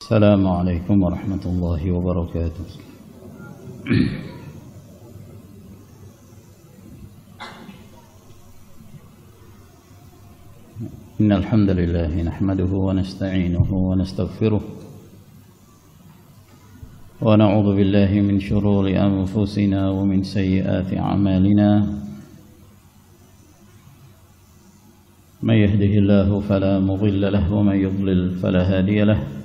السلام عليكم ورحمة الله وبركاته. إن الحمد لله نحمده ونستعينه ونستغفره ونعوذ بالله من شرور أنفسنا ومن سيئات أعمالنا. من يهده الله فلا مضل له ومن يضلل فلا هادي له.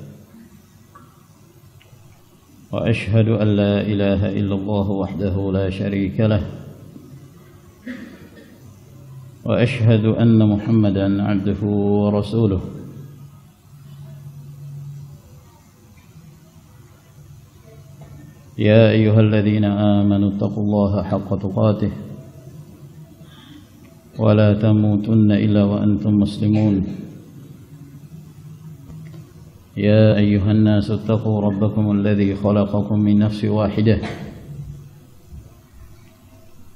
وأشهد أن لا إله إلا الله وحده لا شريك له. وأشهد أن محمدا عبده ورسوله. يا أيها الذين آمنوا اتقوا الله حق تقاته ولا تموتن إلا وأنتم مسلمون. يا أيها الناس اتقوا ربكم الذي خلقكم من نفس واحدة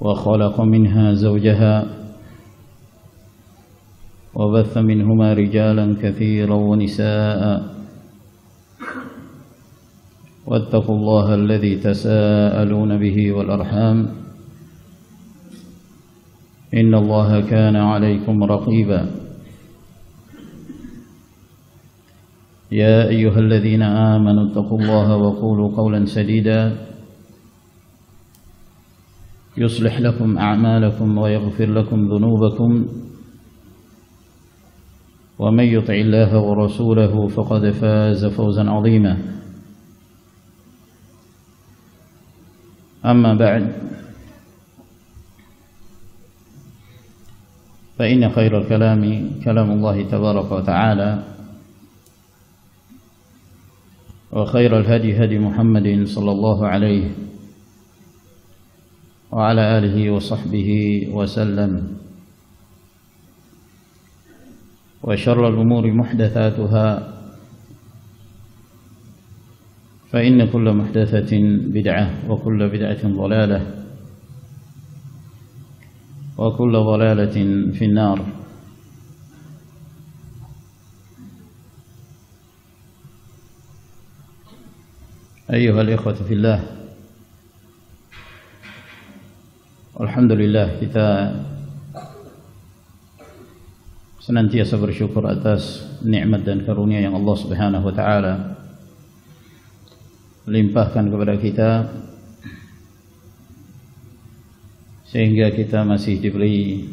وخلق منها زوجها وبث منهما رجالا كثيرا ونساء واتقوا الله الذي تساءلون به والأرحام إن الله كان عليكم رقيبا. يا أيها الذين آمنوا اتقوا الله وقولوا قولا سديدا يصلح لكم أعمالكم ويغفر لكم ذنوبكم ومن يطع الله ورسوله فقد فاز فوزا عظيما. أما بعد فإن خير الكلام كلام الله تبارك وتعالى وخير الهدي هدي محمد صلى الله عليه وعلى آله وصحبه وسلم. وشر الأمور محدثاتها فإن كل محدثة بدعة وكل بدعة ضلالة وكل ضلالة في النار. أيها الإخوة في الله, alhamdulillah kita senantiasa bersyukur atas nikmat dan karunia yang Allah Subhanahu wa taala limpahkan kepada kita sehingga kita masih diberi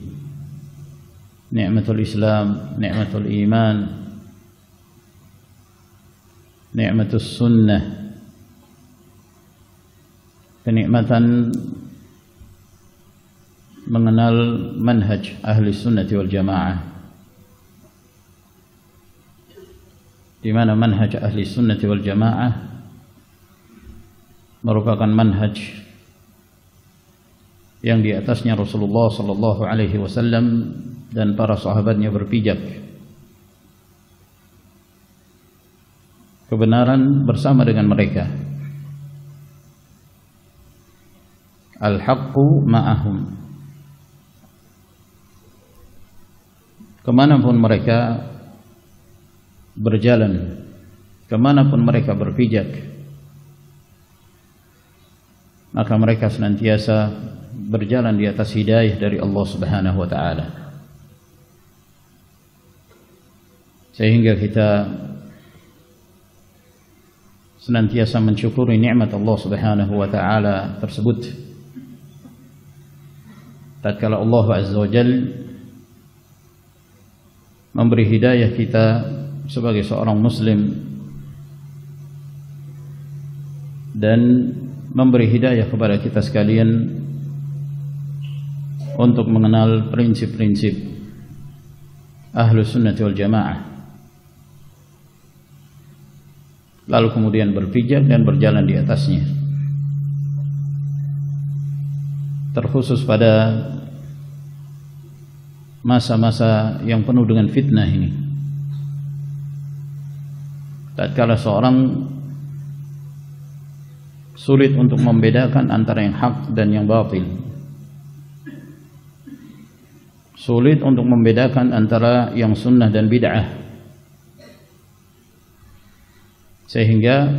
nikmatul Islam, nikmatul iman, nikmatus sunnah, kenikmatan mengenal manhaj ahli sunnati wal jamaah, di mana manhaj ahli sunnati wal jamaah merupakan manhaj yang di atasnya Rasulullah sallallahu alaihi wasallam dan para sahabatnya berpijak. Kebenaran bersama dengan mereka. Al-haqqu ma'ahum. Kemanapun mereka berjalan, kemanapun mereka berpijak, maka mereka senantiasa berjalan di atas hidayah dari Allah Subhanahu wa taala. Sehingga kita senantiasa mensyukuri nikmat Allah Subhanahu wa taala tersebut. Tatkala Allah Azza wa Jalla memberi hidayah kita sebagai seorang muslim dan memberi hidayah kepada kita sekalian untuk mengenal prinsip-prinsip Ahlus Sunnah wal Jamaah, lalu kemudian berpijak dan berjalan di atasnya, terkhusus pada masa-masa yang penuh dengan fitnah ini. Tatkala seorang sulit untuk membedakan antara yang hak dan yang batil, sulit untuk membedakan antara yang sunnah dan bid'ah, sehingga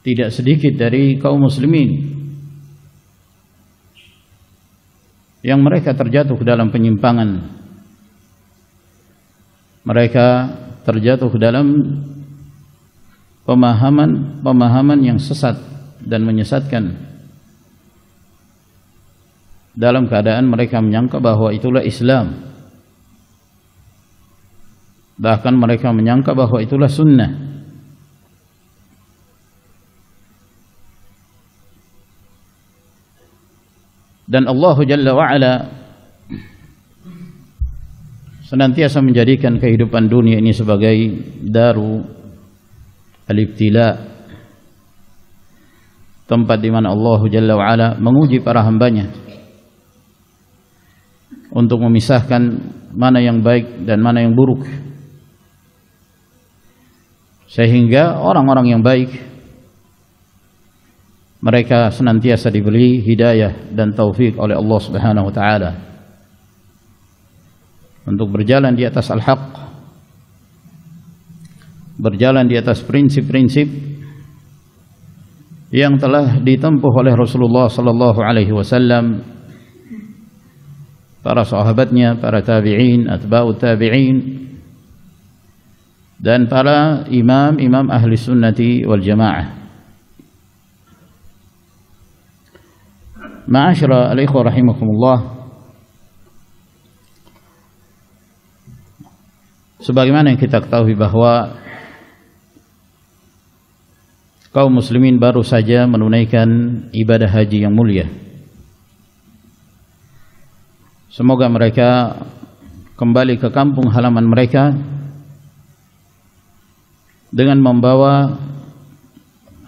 tidak sedikit dari kaum muslimin yang mereka terjatuh ke dalam penyimpangan, mereka terjatuh ke dalam pemahaman yang sesat dan menyesatkan, dalam keadaan mereka menyangka bahwa itulah Islam, bahkan mereka menyangka bahwa itulah sunnah. Dan Allah Jalla wa'ala senantiasa menjadikan kehidupan dunia ini sebagai daru al-ibtila, tempat di mana Allah Jalla wa'ala menguji para hambanya untuk memisahkan mana yang baik dan mana yang buruk, sehingga orang-orang yang baik mereka senantiasa diberi hidayah dan taufik oleh Allah Subhanahu wa taala untuk berjalan di atas al-haq, berjalan di atas prinsip-prinsip yang telah ditempuh oleh Rasulullah sallallahu alaihi wasallam, para sahabatnya, para tabi'in, atba'ut tabi'in, dan para imam-imam ahli sunnati wal jamaah. Ma'asyara al-ikhwah rahimakumullah, sebagaimana yang kita ketahui bahwa kaum muslimin baru saja menunaikan ibadah haji yang mulia. Semoga mereka kembali ke kampung halaman mereka dengan membawa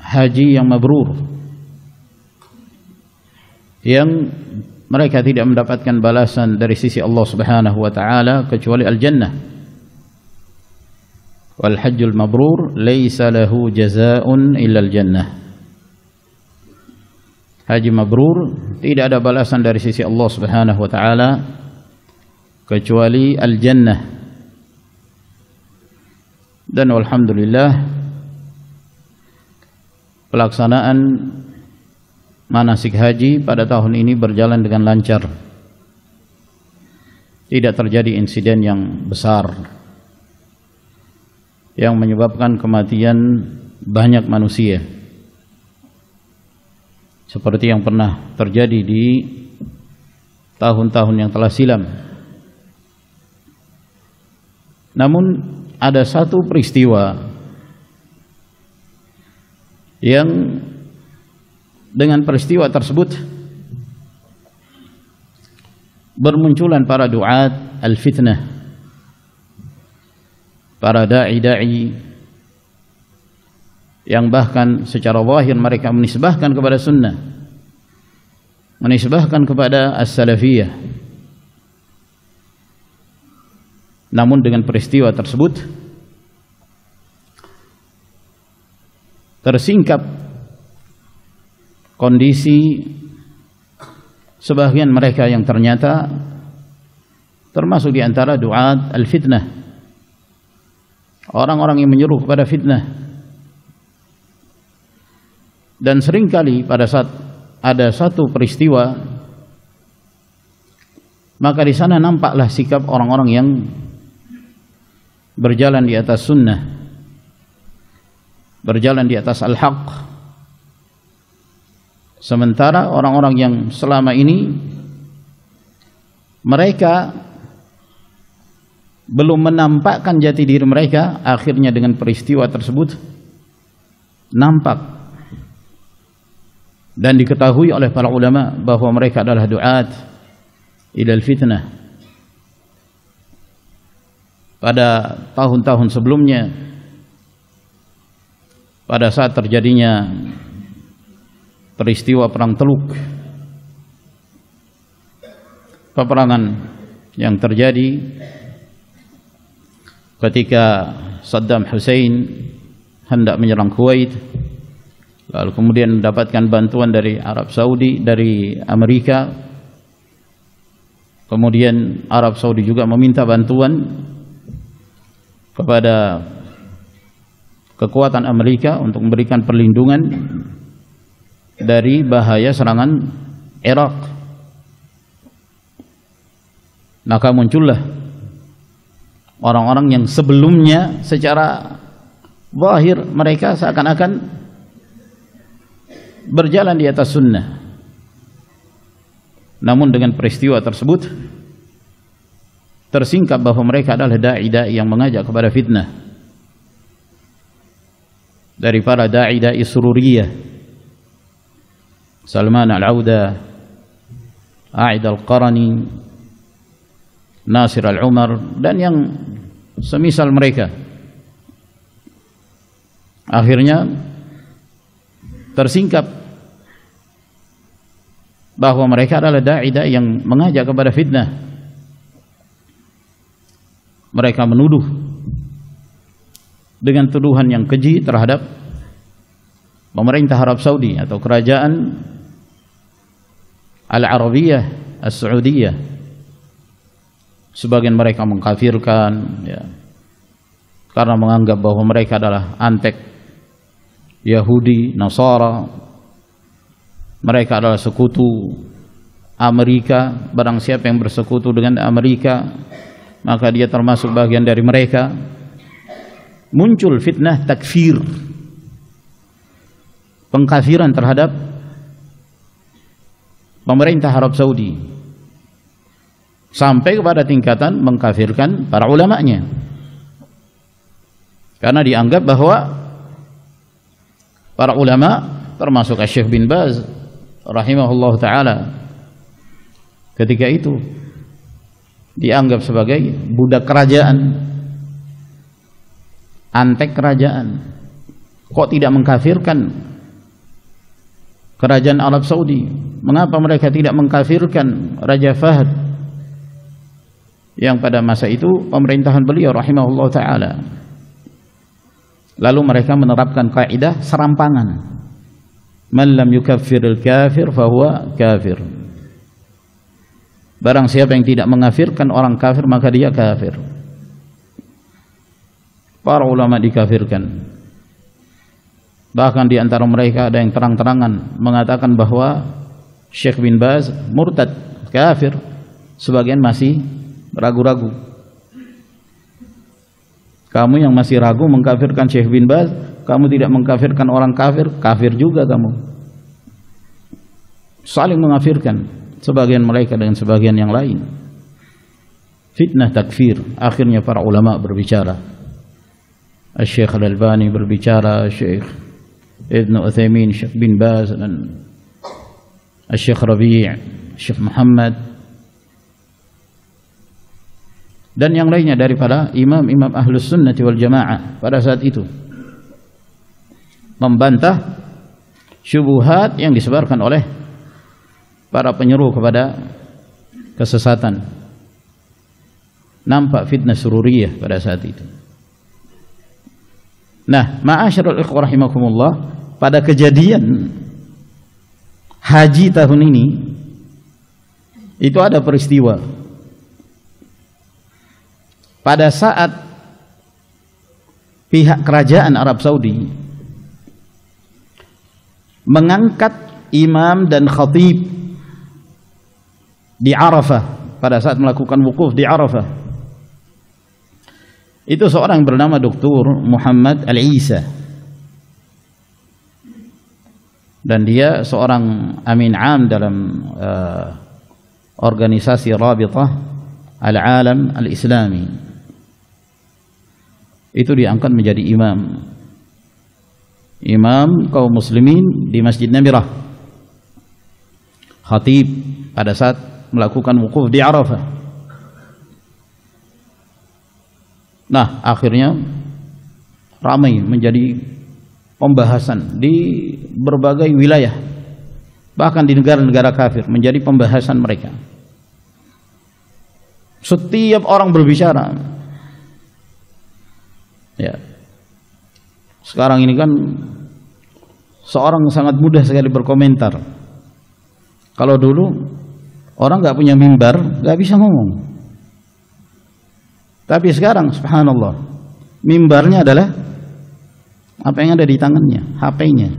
haji yang mabrur, yang mereka tidak mendapatkan balasan dari sisi Allah Subhanahu wa taala kecuali al-jannah. Wal hajjul mabrur laisa lahu jazaa'un illa al-jannah. Haji mabrur tidak ada balasan dari sisi Allah Subhanahu wa taala kecuali al-jannah. Dan alhamdulillah pelaksanaan manasik haji pada tahun ini berjalan dengan lancar. Tidak terjadi insiden yang besar yang menyebabkan kematian banyak manusia seperti yang pernah terjadi di tahun-tahun yang telah silam. Namun ada satu peristiwa yang dengan peristiwa tersebut bermunculan para du'at al-fitnah, para da'i-da'i yang bahkan secara zahir mereka menisbahkan kepada sunnah, menisbahkan kepada as-salafiyah. Namun dengan peristiwa tersebut tersingkap kondisi sebagian mereka yang ternyata termasuk di antara du'at al-fitnah, orang-orang yang menyuruh kepada fitnah. Dan seringkali pada saat ada satu peristiwa, maka di sana nampaklah sikap orang-orang yang berjalan di atas sunnah, berjalan di atas al-haq. Sementara orang-orang yang selama ini mereka belum menampakkan jati diri mereka, akhirnya dengan peristiwa tersebut nampak dan diketahui oleh para ulama bahwa mereka adalah du'at ilal fitnah. Pada tahun-tahun sebelumnya, pada saat terjadinya peristiwa Perang Teluk, peperangan yang terjadi ketika Saddam Hussein hendak menyerang Kuwait, lalu kemudian mendapatkan bantuan dari Arab Saudi, dari Amerika, kemudian Arab Saudi juga meminta bantuan, kepada kekuatan Amerika untuk memberikan perlindungan dari bahaya serangan Irak. Maka muncullah orang-orang yang sebelumnya secara zahir mereka seakan-akan berjalan di atas sunnah, namun dengan peristiwa tersebut tersingkap bahwa mereka adalah da'i-da'i yang mengajak kepada fitnah dari para da'i-da'i sururiyah, Salman al-Auda, A'id al-Qarani, Nasir al-Umar, dan yang semisal mereka. Akhirnya tersingkap bahwa mereka adalah da'i-da'i yang mengajak kepada fitnah. Mereka menuduh dengan tuduhan yang keji terhadap pemerintah Arab Saudi atau kerajaan Al-Arabiyah As-Saudiyah. Sebagian mereka mengkafirkan, ya, karena menganggap bahwa mereka adalah antek Yahudi, Nasara. Mereka adalah sekutu Amerika. Barang siapa yang bersekutu dengan Amerika, maka dia termasuk bagian dari mereka. Muncul fitnah takfir, pengkafiran terhadap pemerintah Arab Saudi, sampai kepada tingkatan mengkafirkan para ulamanya, karena dianggap bahwa para ulama termasuk Syekh bin Baz rahimahullah ta'ala ketika itu dianggap sebagai budak kerajaan, antek kerajaan. Kok tidak mengkafirkan kerajaan Arab Saudi? Mengapa mereka tidak mengkafirkan Raja Fahd yang pada masa itu pemerintahan beliau rahimahullah ta'ala? Lalu mereka menerapkan kaidah serampangan, man lam yukaffiril kafir fahuwa kafir. Barang siapa yang tidak mengafirkan orang kafir maka dia kafir. Para ulama dikafirkan. Bahkan di antara mereka ada yang terang-terangan mengatakan bahwa Syekh bin Baz murtad, kafir. Sebagian masih ragu-ragu. Kamu yang masih ragu mengkafirkan Syekh bin Baz, kamu tidak mengkafirkan orang kafir, kafir juga kamu. Saling mengkafirkan sebagian mereka dengan sebagian yang lain. Fitnah takfir. Akhirnya para ulama berbicara. Syekh Al-Albani berbicara, Syekh Ibn Uthaymin, Syekh bin Baz, dan Syekh Rabi', Syekh Muhammad, dan yang lainnya daripada imam-imam Ahlus Sunnati wal Jamaah pada saat itu membantah syubhat yang disebarkan oleh para penyeru kepada kesesatan. Nampak fitnah sururiyah pada saat itu. Nah, ma'asyiral ikhwah rahimakumullah, pada kejadian haji tahun ini itu ada peristiwa. Pada saat pihak kerajaan Arab Saudi mengangkat imam dan khatib di Arafah pada saat melakukan wukuf di Arafah, itu seorang bernama Dr. Muhammad Al-Isa, dan dia seorang amin am dalam organisasi Rabitah Al-Alam Al-Islami. Itu diangkat menjadi imam kaum muslimin di Masjid Namirah, khatib pada saat melakukan wukuf di Arafah. Nah, akhirnya ramai menjadi pembahasan di berbagai wilayah, bahkan di negara-negara kafir menjadi pembahasan mereka. Setiap orang berbicara. Ya. Sekarang ini kan seorang sangat mudah sekali berkomentar. Kalau dulu orang nggak punya mimbar, nggak bisa ngomong. Tapi sekarang, subhanallah, Mimbarnya adalah apa yang ada di tangannya, HP-nya,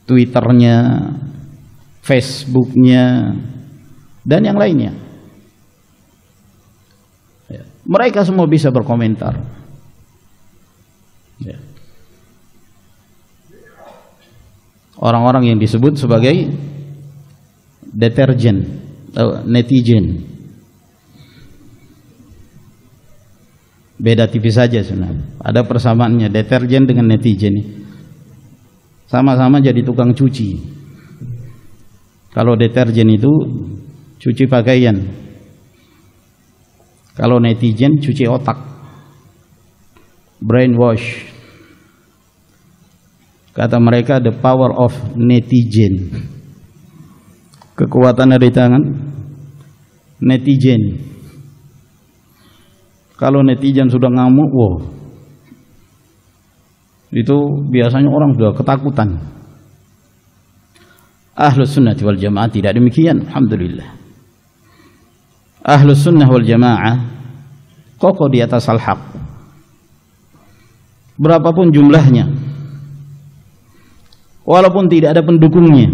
Twitter-nya, Facebook-nya, dan yang lainnya. Mereka semua bisa berkomentar. Orang-orang yang disebut sebagai deterjen, netizen. Beda tipis saja sebenarnya. Ada persamaannya deterjen dengan netizen. Sama-sama jadi tukang cuci. Kalau deterjen itu cuci pakaian. Kalau netizen cuci otak. Brainwash. Kata mereka the power of netizen. Kekuatan ada di tangan netizen. Kalau netizen sudah ngamuk, wow, itu biasanya orang sudah ketakutan. Ahlus sunnah wal jamaah tidak demikian, alhamdulillah. Ahlus sunnah wal jamaah kokoh di atas al-haq, berapapun jumlahnya, walaupun tidak ada pendukungnya.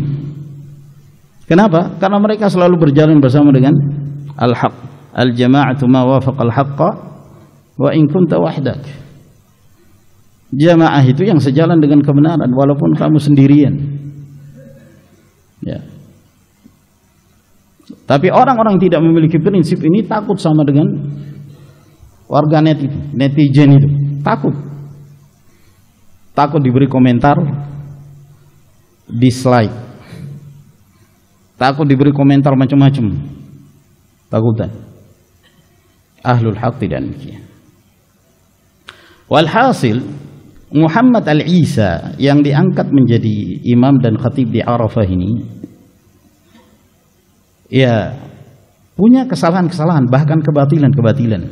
Kenapa? Karena mereka selalu berjalan bersama dengan al-haq. Al-jama'atu ma wafaqa al-haqqa wa in kunta wahdak. Jamaah itu yang sejalan dengan kebenaran walaupun kamu sendirian. Ya. Tapi orang-orang tidak memiliki prinsip ini takut sama dengan warganet itu, netizen itu. Takut. Takut diberi komentar, dislike. Takut diberi komentar macam-macam. Takutan. Ahlul haq tidak demikian. Walhasil Muhammad al-Isa yang diangkat menjadi imam dan khatib di Arafah ini ya punya kesalahan-kesalahan, bahkan kebatilan-kebatilan.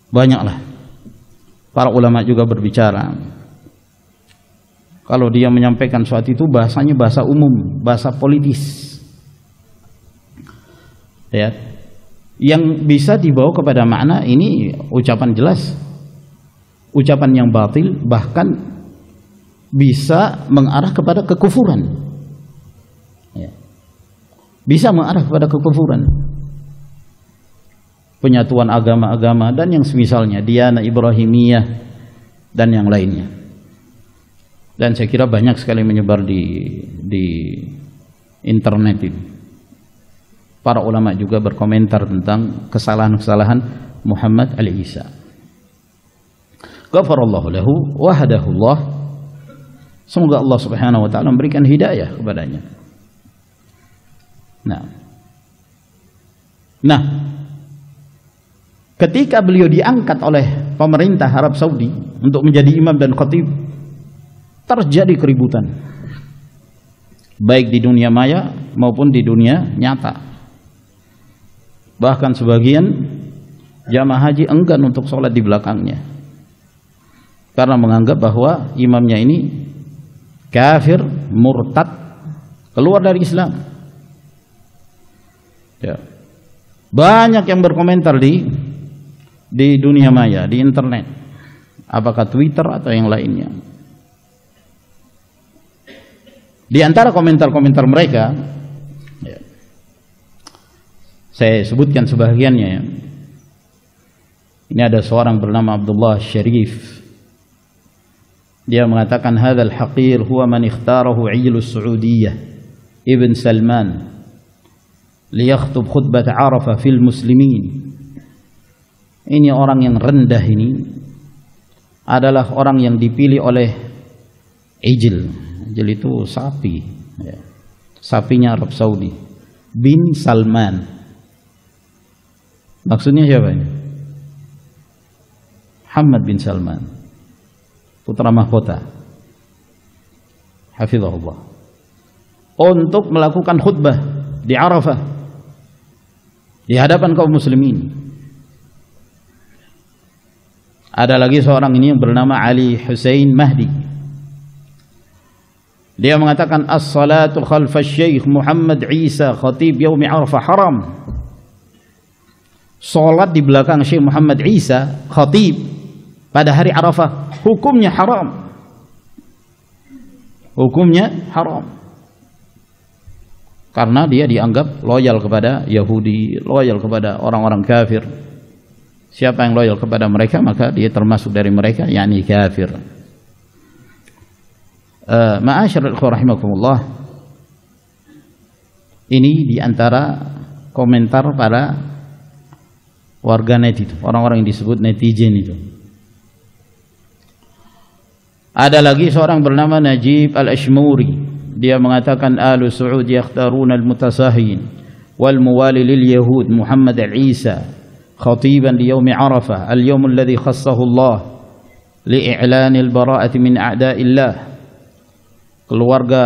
Banyaklah. Para ulama juga berbicara. Kalau dia menyampaikan suatu itu bahasanya bahasa umum, bahasa politis. Ya. Yang bisa dibawa kepada makna ini ucapan jelas, ucapan yang batil, bahkan bisa mengarah kepada kekufuran. Ya. Bisa mengarah kepada kekufuran, penyatuan agama-agama dan yang semisalnya, Diana Ibrahimiyah dan yang lainnya. Dan saya kira banyak sekali menyebar di internet ini. Para ulama juga berkomentar tentang kesalahan-kesalahan Muhammad al-Isa. Ghafarallahu lahu wa hadahullah. Semoga Allah Subhanahu wa taala memberikan hidayah kepadanya. Nah, ketika beliau diangkat oleh pemerintah Arab Saudi untuk menjadi imam dan khatib, terjadi keributan baik di dunia maya maupun di dunia nyata. Bahkan sebagian jamaah haji enggan untuk sholat di belakangnya karena menganggap bahwa imamnya ini kafir, murtad, keluar dari Islam. Ya. Banyak yang berkomentar di dunia maya, di internet, apakah Twitter atau yang lainnya. Di antara komentar-komentar mereka, ya, saya sebutkan sebagiannya. Ya. Ini ada seorang bernama Abdullah Syarif. Dia mengatakan hadzal haqir huwa man ikhtarahu 'ilus Saudiyah Ibn Salman liyakhutub khutbah Arafah fil muslimin. Ini orang yang rendah ini adalah orang yang dipilih oleh Ijil. Ijil itu sapi, ya. Sapinya Arab Saudi, bin Salman. Maksudnya siapa ini? Muhammad bin Salman, putra mahkota, hafizahullah, untuk melakukan khutbah di Arafah di hadapan kaum muslimin. Ada lagi seorang ini yang bernama Ali Hussein Mahdi. Dia mengatakan as-salatu khalfa Syekh Muhammad Isa khatib yaumi Arafah haram. sholat di belakang Syekh Muhammad Isa khatib pada hari Arafah, hukumnya haram. Hukumnya haram. Karena dia dianggap loyal kepada Yahudi, loyal kepada orang-orang kafir. Siapa yang loyal kepada mereka, maka dia termasuk dari mereka, yakni kafir. Ma'asyiral ikhwah rahimakumullah, ini diantara komentar para warganet itu, orang-orang yang disebut netizen itu. Ada lagi seorang bernama Najib Al-Ashmuri. Dia mengatakan Ahlu Su'ud yakhtaruna al-mutasahin wal muwali lil Yahud Muhammad al-Isa khatiban li yaumi Arafah al-yawm alladhi khassahu Allah li'i'lan al-bara'ati min a'da'illah. Keluarga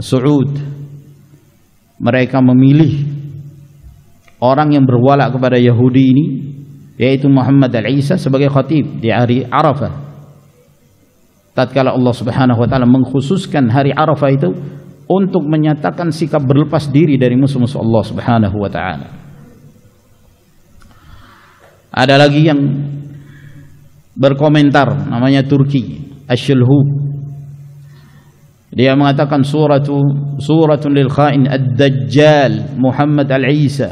Su'ud mereka memilih orang yang berwala kepada Yahudi ini, yaitu Muhammad al-Isa, sebagai khatib di hari Arafah. Tatkala Allah Subhanahu wa taala mengkhususkan hari Arafah itu untuk menyatakan sikap berlepas diri dari musuh-musuh Allah Subhanahu wa taala. Ada lagi yang berkomentar, namanya Turki, Ash-Shulhub. Dia mengatakan suratun lil kha'in ad-dajjal Muhammad al-Isa.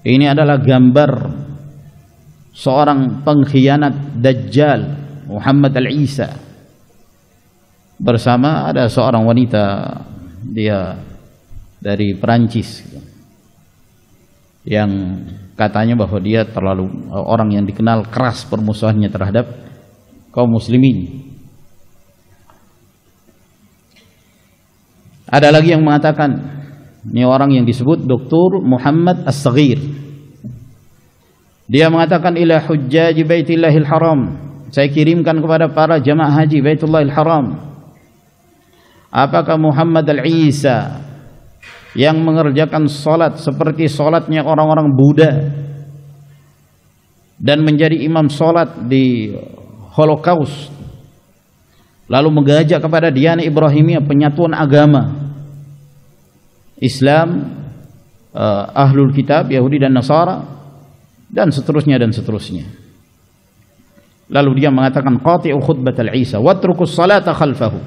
Ini adalah gambar seorang pengkhianat dajjal Muhammad al-Isa bersama ada seorang wanita, dia dari Perancis, yang katanya bahwa dia terlalu orang yang dikenal keras permusuhannya terhadap kaum muslimin. Ada lagi yang mengatakan, ini orang yang disebut Dr. Muhammad As-Saghir. Dia mengatakan ila hujjaji baitillahil haram, saya kirimkan kepada para jamaah haji Baitullahil Haram, apakah Muhammad al-Isa yang mengerjakan salat seperti salatnya orang-orang Buddha dan menjadi imam salat di Holocaust, lalu mengajak kepada Diana Ibrahimiyah, penyatuan agama Islam, Ahlul Kitab, Yahudi dan Nasara, dan seterusnya dan seterusnya. Lalu dia mengatakan qati'u khutbatal Isa watrukus salata khalfahu.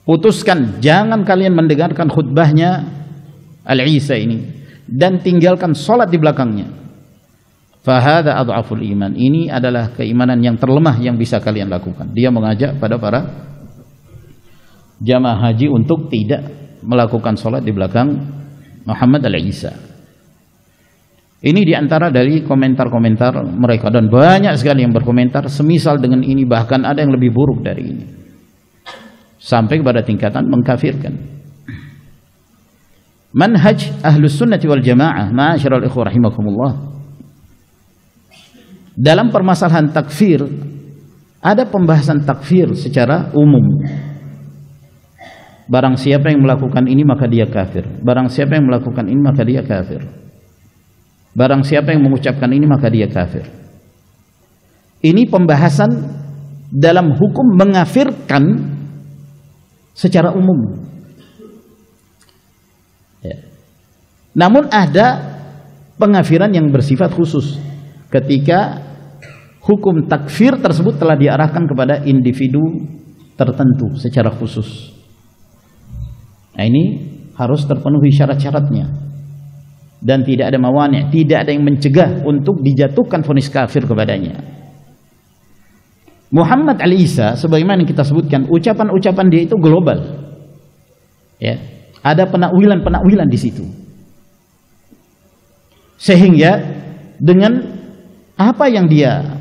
Putuskan, jangan kalian mendengarkan khutbahnya Al-Isa ini dan tinggalkan salat di belakangnya. Fahada adhaful iman. Ini adalah keimanan yang terlemah yang bisa kalian lakukan. Dia mengajak pada para jamaah haji untuk tidak melakukan salat di belakang Muhammad Al-Isa. Ini diantara dari komentar-komentar mereka, dan banyak sekali yang berkomentar semisal dengan ini, bahkan ada yang lebih buruk dari ini, sampai kepada tingkatan mengkafirkan. Manhaj Ahlus Sunnati wal Jamaah, ma'asyiral ikhwah rahimakumullah, dalam permasalahan takfir ada pembahasan takfir secara umum. Barang siapa yang melakukan ini maka dia kafir. Barang siapa yang melakukan ini maka dia kafir. Barang siapa yang mengucapkan ini maka dia kafir. Ini pembahasan dalam hukum mengafirkan secara umum. Ya. Namun ada pengafiran yang bersifat khusus ketika hukum takfir tersebut telah diarahkan kepada individu tertentu secara khusus. Nah, ini harus terpenuhi syarat-syaratnya. Dan tidak ada mawani', tidak ada yang mencegah untuk dijatuhkan vonis kafir kepadanya. Muhammad al-Isa, sebagaimana yang kita sebutkan, ucapan-ucapan dia itu global. Ya, ada penakwilan-penakwilan di situ. Sehingga dengan apa yang dia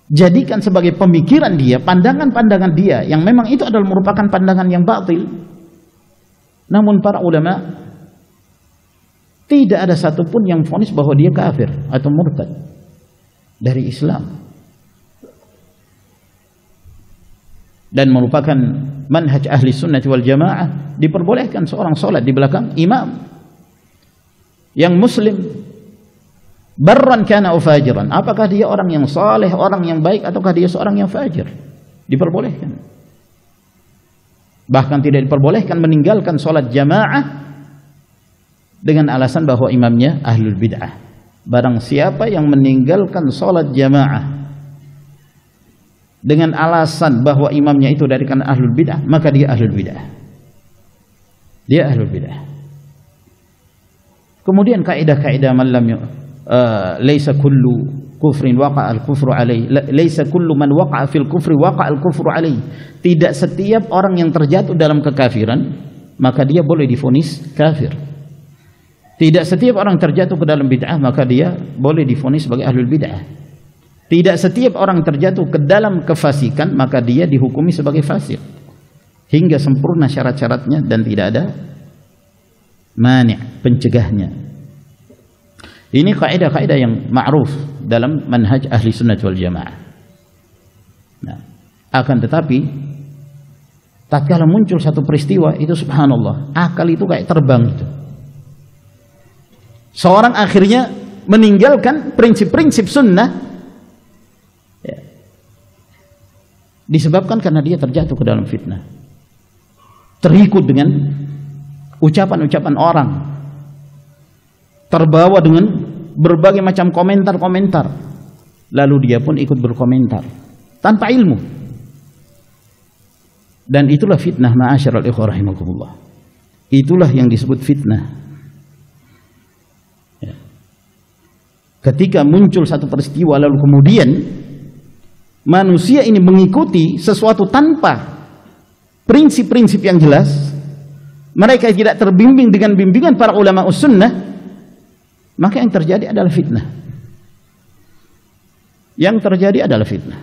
jadikan sebagai pemikiran dia, pandangan-pandangan dia, yang memang itu adalah merupakan pandangan yang batil, namun para ulama tidak ada satupun yang vonis bahwa dia kafir atau murtad dari Islam. Dan merupakan manhaj ahli sunnah wal jamaah, diperbolehkan seorang sholat di belakang imam yang muslim, barran kana fajiran, apakah dia orang yang saleh, orang yang baik, ataukah dia seorang yang fajir, diperbolehkan. Bahkan tidak diperbolehkan meninggalkan sholat jamaah dengan alasan bahwa imamnya ahlul bid'ah. Barang siapa yang meninggalkan sholat jamaah dengan alasan bahwa imamnya itu dari kalangan ahlul bid'ah, maka dia ahlul bid'ah. Dia ahlul bid'ah. Kemudian kaidah-kaidah malam laisa kullu kufrin waqa'al kufru alaih, laisa kullu man waqa'a fil kufri waqa'al kufru alaih. Tidak setiap orang yang terjatuh dalam kekafiran maka dia boleh divonis kafir. Tidak setiap orang terjatuh ke dalam bid'ah maka dia boleh divonis sebagai ahlul bid'ah. Tidak setiap orang terjatuh ke dalam kefasikan maka dia dihukumi sebagai fasik. Hingga sempurna syarat-syaratnya dan tidak ada mani' pencegahnya. Ini kaidah-kaidah yang ma'ruf dalam manhaj ahli sunnah wal jamaah. Nah, akan tetapi tatkala muncul satu peristiwa itu subhanallah, akal itu kayak terbang itu. Seorang akhirnya meninggalkan prinsip-prinsip sunnah ya, disebabkan karena dia terjatuh ke dalam fitnah, terikut dengan ucapan-ucapan orang, terbawa dengan berbagai macam komentar-komentar, lalu dia pun ikut berkomentar tanpa ilmu. Dan itulah fitnah, ma'asyiral ikhwah rahimakumullah. Itulah yang disebut fitnah ya. Ketika muncul satu peristiwa lalu kemudian manusia ini mengikuti sesuatu tanpa prinsip-prinsip yang jelas, mereka tidak terbimbing dengan bimbingan para ulama sunnah, maka yang terjadi adalah fitnah. Yang terjadi adalah fitnah.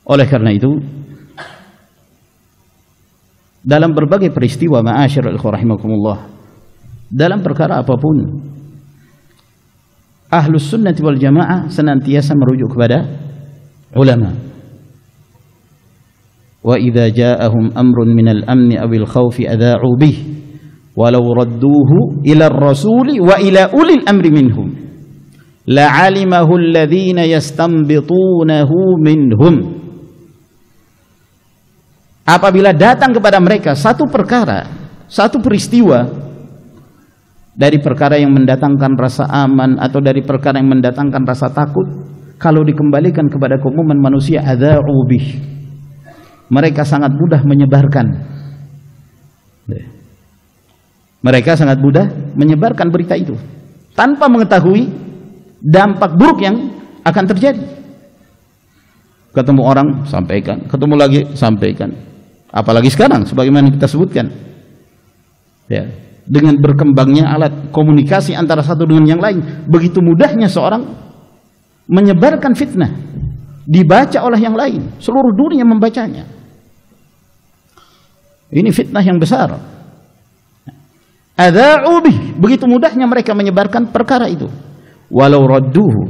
Oleh karena itu, dalam berbagai peristiwa ma'asyiral ikhwah rahimakumullah, dalam perkara apapun, ahlus sunnah wal jamaah senantiasa merujuk kepada ulama. Wa idza ja'ahum amrun minal amni awil khawfi adha'u bih walau radduhu ila ar-rasuli wa ila ulil amri minhum la'alimahu alladhina yastanbitunahu minhum. Apabila datang kepada mereka satu perkara, satu peristiwa dari perkara yang mendatangkan rasa aman atau dari perkara yang mendatangkan rasa takut, kalau dikembalikan kepada keumuman manusia, adha'u bih, mereka sangat mudah menyebarkan. Mereka sangat mudah menyebarkan berita itu tanpa mengetahui dampak buruk yang akan terjadi. Ketemu orang, sampaikan. Ketemu lagi, sampaikan. Apalagi sekarang, sebagaimana kita sebutkan, ya, dengan berkembangnya alat komunikasi antara satu dengan yang lain, begitu mudahnya seorang menyebarkan fitnah, dibaca oleh yang lain, seluruh dunia membacanya. Ini fitnah yang besar. Adza'u bih, begitu mudahnya mereka menyebarkan perkara itu. Walau radduhu,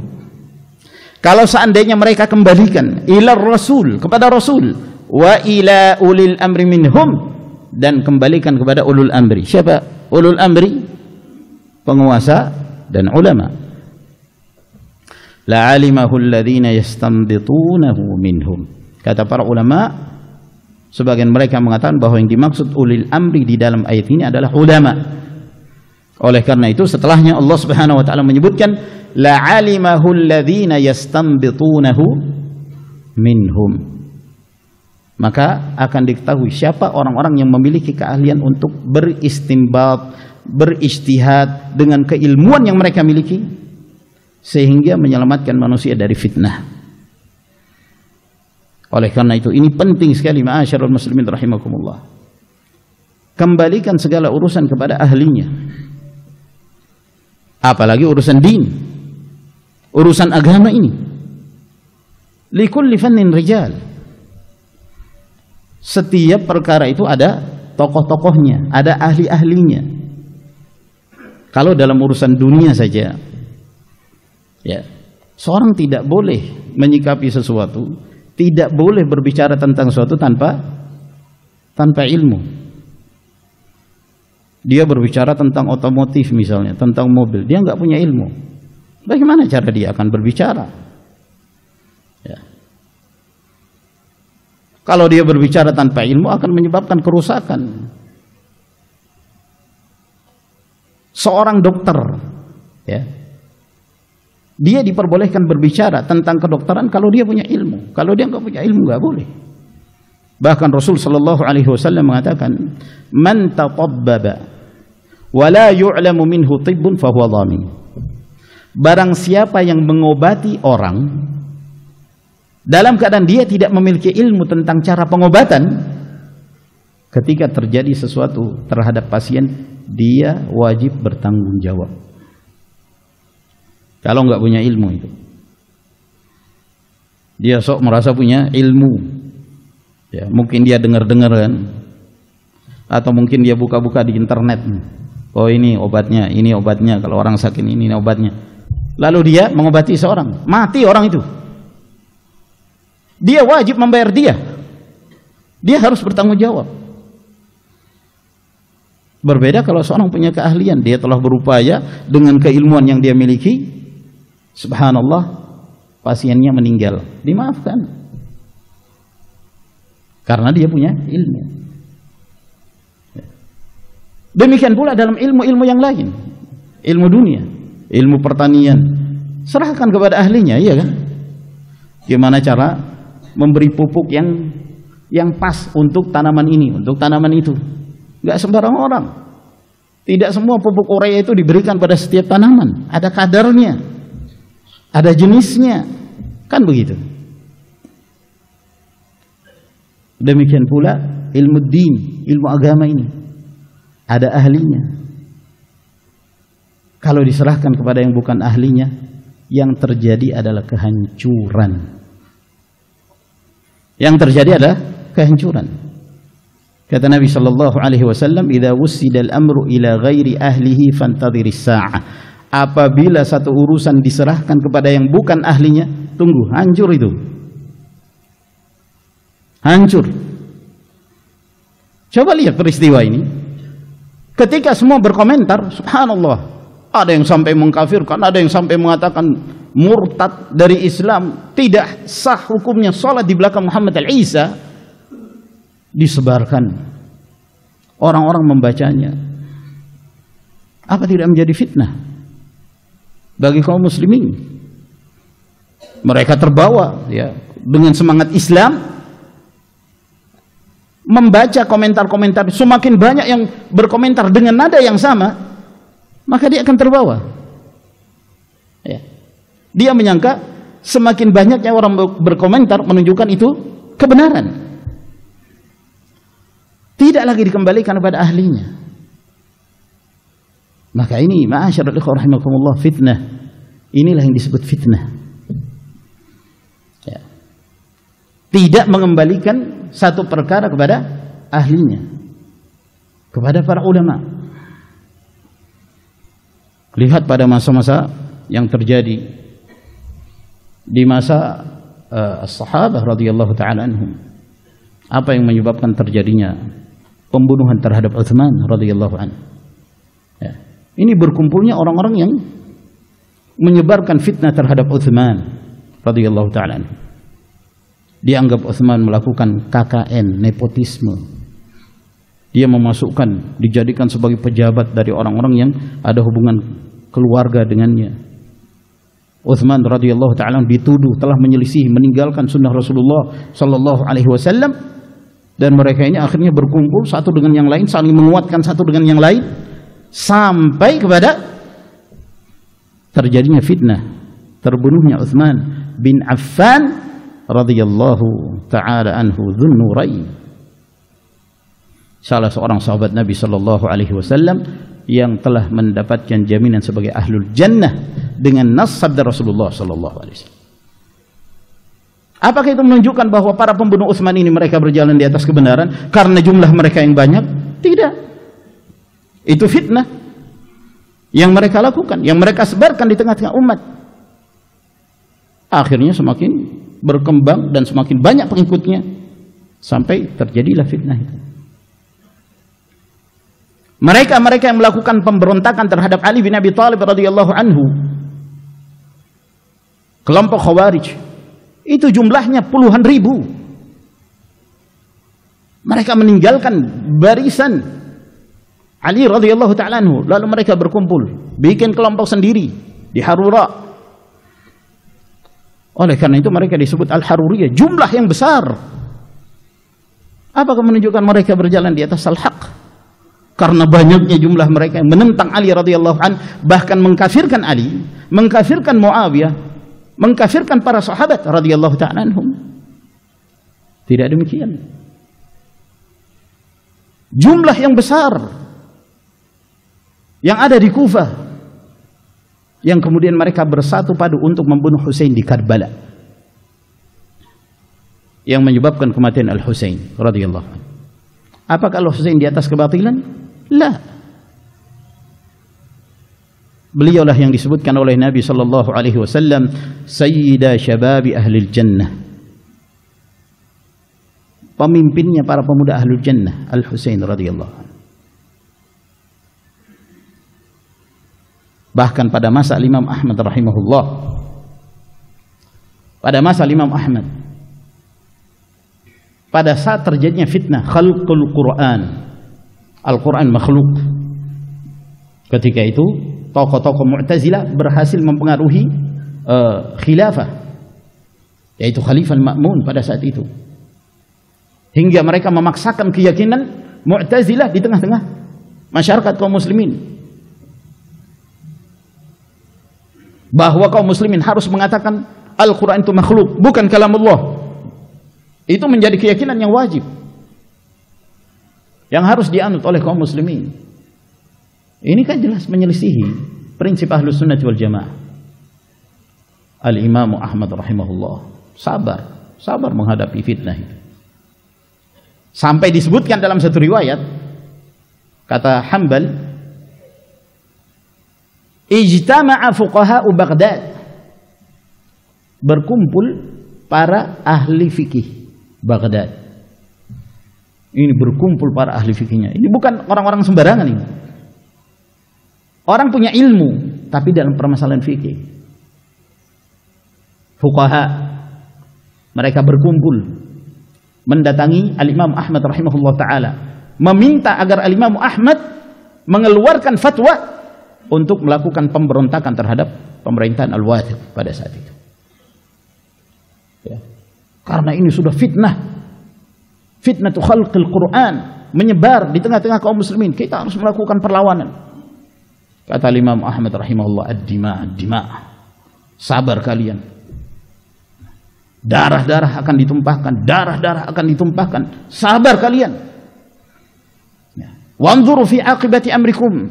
kalau seandainya mereka kembalikan ila rasul, kepada rasul, wa ila ulil amri minhum, dan kembalikan kepada ulul amri. Siapa ulul amri? Penguasa dan ulama. La'alimahu alladhina yastanbitunahu minhum. Kata para ulama, sebagian mereka mengatakan bahwa yang dimaksud ulil amri di dalam ayat ini adalah ulama. Oleh karena itu setelahnya Allah Subhanahu wa taala menyebutkan la'alimahu alladhina yastanbitunahu minhum, maka akan diketahui siapa orang-orang yang memiliki keahlian untuk beristinbat, berijtihad dengan keilmuan yang mereka miliki sehingga menyelamatkan manusia dari fitnah. Oleh karena itu ini penting sekali ma'asyiral muslimin rahimakumullah. Kembalikan segala urusan kepada ahlinya. Apalagi urusan din, urusan agama ini. Likulli fannin rijal. Setiap perkara itu ada tokoh-tokohnya, ada ahli-ahlinya. Kalau dalam urusan dunia saja, ya, seorang tidak boleh menyikapi sesuatu, tidak boleh berbicara tentang sesuatu tanpa ilmu. Dia berbicara tentang otomotif misalnya, tentang mobil, dia nggak punya ilmu. Bagaimana cara dia akan berbicara? Ya. Kalau dia berbicara tanpa ilmu akan menyebabkan kerusakan. seorang dokter, ya, dia diperbolehkan berbicara tentang kedokteran kalau dia punya ilmu. Kalau dia nggak punya ilmu nggak boleh. Bahkan Rasul sallallahu alaihi wasallam mengatakan, "Man tatabbaba wa la yu'lamu minhu tibbun fahuwa dhamin." Barang siapa yang mengobati orang dalam keadaan dia tidak memiliki ilmu tentang cara pengobatan, ketika terjadi sesuatu terhadap pasien, dia wajib bertanggung jawab. Kalau nggak punya ilmu itu, dia sok merasa punya ilmu, ya, mungkin dia dengar-dengar kan, atau mungkin dia buka-buka di internet, oh ini obatnya, kalau orang sakit ini obatnya, lalu dia mengobati seorang, mati orang itu, dia wajib membayar dia harus bertanggung jawab. Berbeda kalau seorang punya keahlian, dia telah berupaya dengan keilmuan yang dia miliki, subhanallah, pasiennya meninggal, dimaafkan karena dia punya ilmu. Demikian pula dalam ilmu-ilmu yang lain, ilmu dunia, ilmu pertanian, serahkan kepada ahlinya, iya kan? Gimana cara memberi pupuk yang pas untuk tanaman ini, untuk tanaman itu. Nggak sembarang orang. Tidak semua pupuk urea itu diberikan pada setiap tanaman. Ada kadarnya, ada jenisnya, kan begitu. Demikian pula ilmu din, ilmu agama ini ada ahlinya. Kalau diserahkan kepada yang bukan ahlinya, yang terjadi adalah kehancuran. Yang terjadi adalah kehancuran. Kata Nabi sallallahu alaihi wasallam, "Idza wusida al-amru ila ghairi ahlihi fantadhiris sa'ah." Apabila satu urusan diserahkan kepada yang bukan ahlinya, tunggu, hancur itu. Hancur. Coba lihat peristiwa ini. Ketika semua berkomentar, subhanallah, ada yang sampai mengkafirkan, ada yang sampai mengatakan murtad dari Islam, tidak sah hukumnya salat di belakang Muhammad al-Isa, disebarkan, orang-orang membacanya. Apa tidak menjadi fitnah bagi kaum muslimin? Mereka terbawa, ya, dengan semangat Islam, membaca komentar-komentar. Semakin banyak yang berkomentar dengan nada yang sama, maka dia akan terbawa, ya. Dia menyangka semakin banyaknya orang berkomentar menunjukkan itu kebenaran, tidak lagi dikembalikan kepada ahlinya. Maka ini, ma'asyiral ikhwah rahimakumullah, fitnah. Inilah yang disebut fitnah, ya. Tidak mengembalikan satu perkara kepada ahlinya, kepada para ulama. Lihat pada masa-masa yang terjadi di masa as-sahabah radhiyallahu ta'ala anhum, apa yang menyebabkan terjadinya pembunuhan terhadap Utsman radhiyallahu anhu, ya. Ini berkumpulnya orang-orang yang menyebarkan fitnah terhadap Utsman radhiyallahu ta'ala anhu. Dianggap Utsman melakukan KKN, nepotisme. Dia memasukkan, dijadikan sebagai pejabat dari orang-orang yang ada hubungan keluarga dengannya. Utsman radhiyallahu ta'ala dituduh telah menyelisih, meninggalkan sunnah Rasulullah sallallahu alaihi wasallam, dan mereka ini akhirnya berkumpul satu dengan yang lain, saling menguatkan satu dengan yang lain, sampai kepada terjadinya fitnah, terbunuhnya Utsman bin Affan radhiyallahu ta'ala anhu Dzun-Nurain, salah seorang sahabat Nabi sallallahu alaihi wasallam yang telah mendapatkan jaminan sebagai ahlul jannah dengan nas sabda Rasulullah sallallahu alaihi wasallam. Apakah itu menunjukkan bahwa para pembunuh Utsman ini mereka berjalan di atas kebenaran karena jumlah mereka yang banyak? Tidak. Itu fitnah yang mereka lakukan, yang mereka sebarkan di tengah-tengah umat. Akhirnya semakin berkembang dan semakin banyak pengikutnya sampai terjadilah fitnah itu. Mereka yang melakukan pemberontakan terhadap Ali bin Abi Thalib radhiyallahu anhu, kelompok Khawarij, itu jumlahnya puluhan ribu. Mereka meninggalkan barisan Ali radhiyallahu ta'ala anhu. Lalu mereka berkumpul, bikin kelompok sendiri di Harura. Oleh karena itu mereka disebut Al-Haruriyah, jumlah yang besar. Apakah menunjukkan mereka berjalan di atas al-haq? Karena banyaknya jumlah mereka yang menentang Ali radhiyallahu anhu, bahkan mengkafirkan Ali, mengkafirkan Muawiyah, mengkafirkan para sahabat radhiyallahu ta'ala anhum. Tidak demikian. Jumlah yang besar yang ada di Kufah, yang kemudian mereka bersatu padu untuk membunuh Husain di Karbala, yang menyebabkan kematian Al-Husain radhiyallahu anhu. Apakah Al-Husain di atas kebatilan? La. Beliaulah yang disebutkan oleh Nabi sallallahu alaihi wasallam sayyida syababi ahlil jannah, pemimpinnya para pemuda ahlul jannah, Al-Husain radhiyallahu anhu. Bahkan pada masa Imam Ahmad rahimahullah, pada masa Imam Ahmad, pada saat terjadinya fitnah khalqul Quran, Al-Quran makhluk, ketika itu tokoh-tokoh Mu'tazilah berhasil mempengaruhi khilafah, yaitu Khalifah Al-Ma'mun pada saat itu, hingga mereka memaksakan keyakinan Mu'tazilah di tengah-tengah masyarakat kaum muslimin, bahwa kaum muslimin harus mengatakan Al-Quran itu makhluk, bukan kalam Allah. Itu menjadi keyakinan yang wajib, yang harus dianut oleh kaum muslimin. Ini kan jelas menyelisihi prinsip Ahlus Sunnah wal Jamaah. Al-Imam Ahmad rahimahullah sabar menghadapi fitnah itu. Sampai disebutkan dalam satu riwayat, kata Hanbal, ijtama'a fuqaha'u Baghdad, berkumpul para ahli fikih Baghdad. Ini berkumpul para ahli fikihnya. Ini bukan orang-orang sembarangan ini. Orang punya ilmu, tapi dalam permasalahan fikih. Fuqaha, mereka berkumpul mendatangi Al-Imam Ahmad rahimahullah ta'ala, meminta agar Al-Imam Ahmad mengeluarkan fatwa untuk melakukan pemberontakan terhadap pemerintahan Al-Wathid pada saat itu. Ya. Karena ini sudah fitnah, fitnatu khalqil Quran, menyebar di tengah-tengah kaum muslimin. Kita harus melakukan perlawanan. Kata Imam Ahmad rahimahullah, ad-dima, sabar kalian. Darah-darah akan ditumpahkan, sabar kalian. Wanzuru fi aqibati amrikum,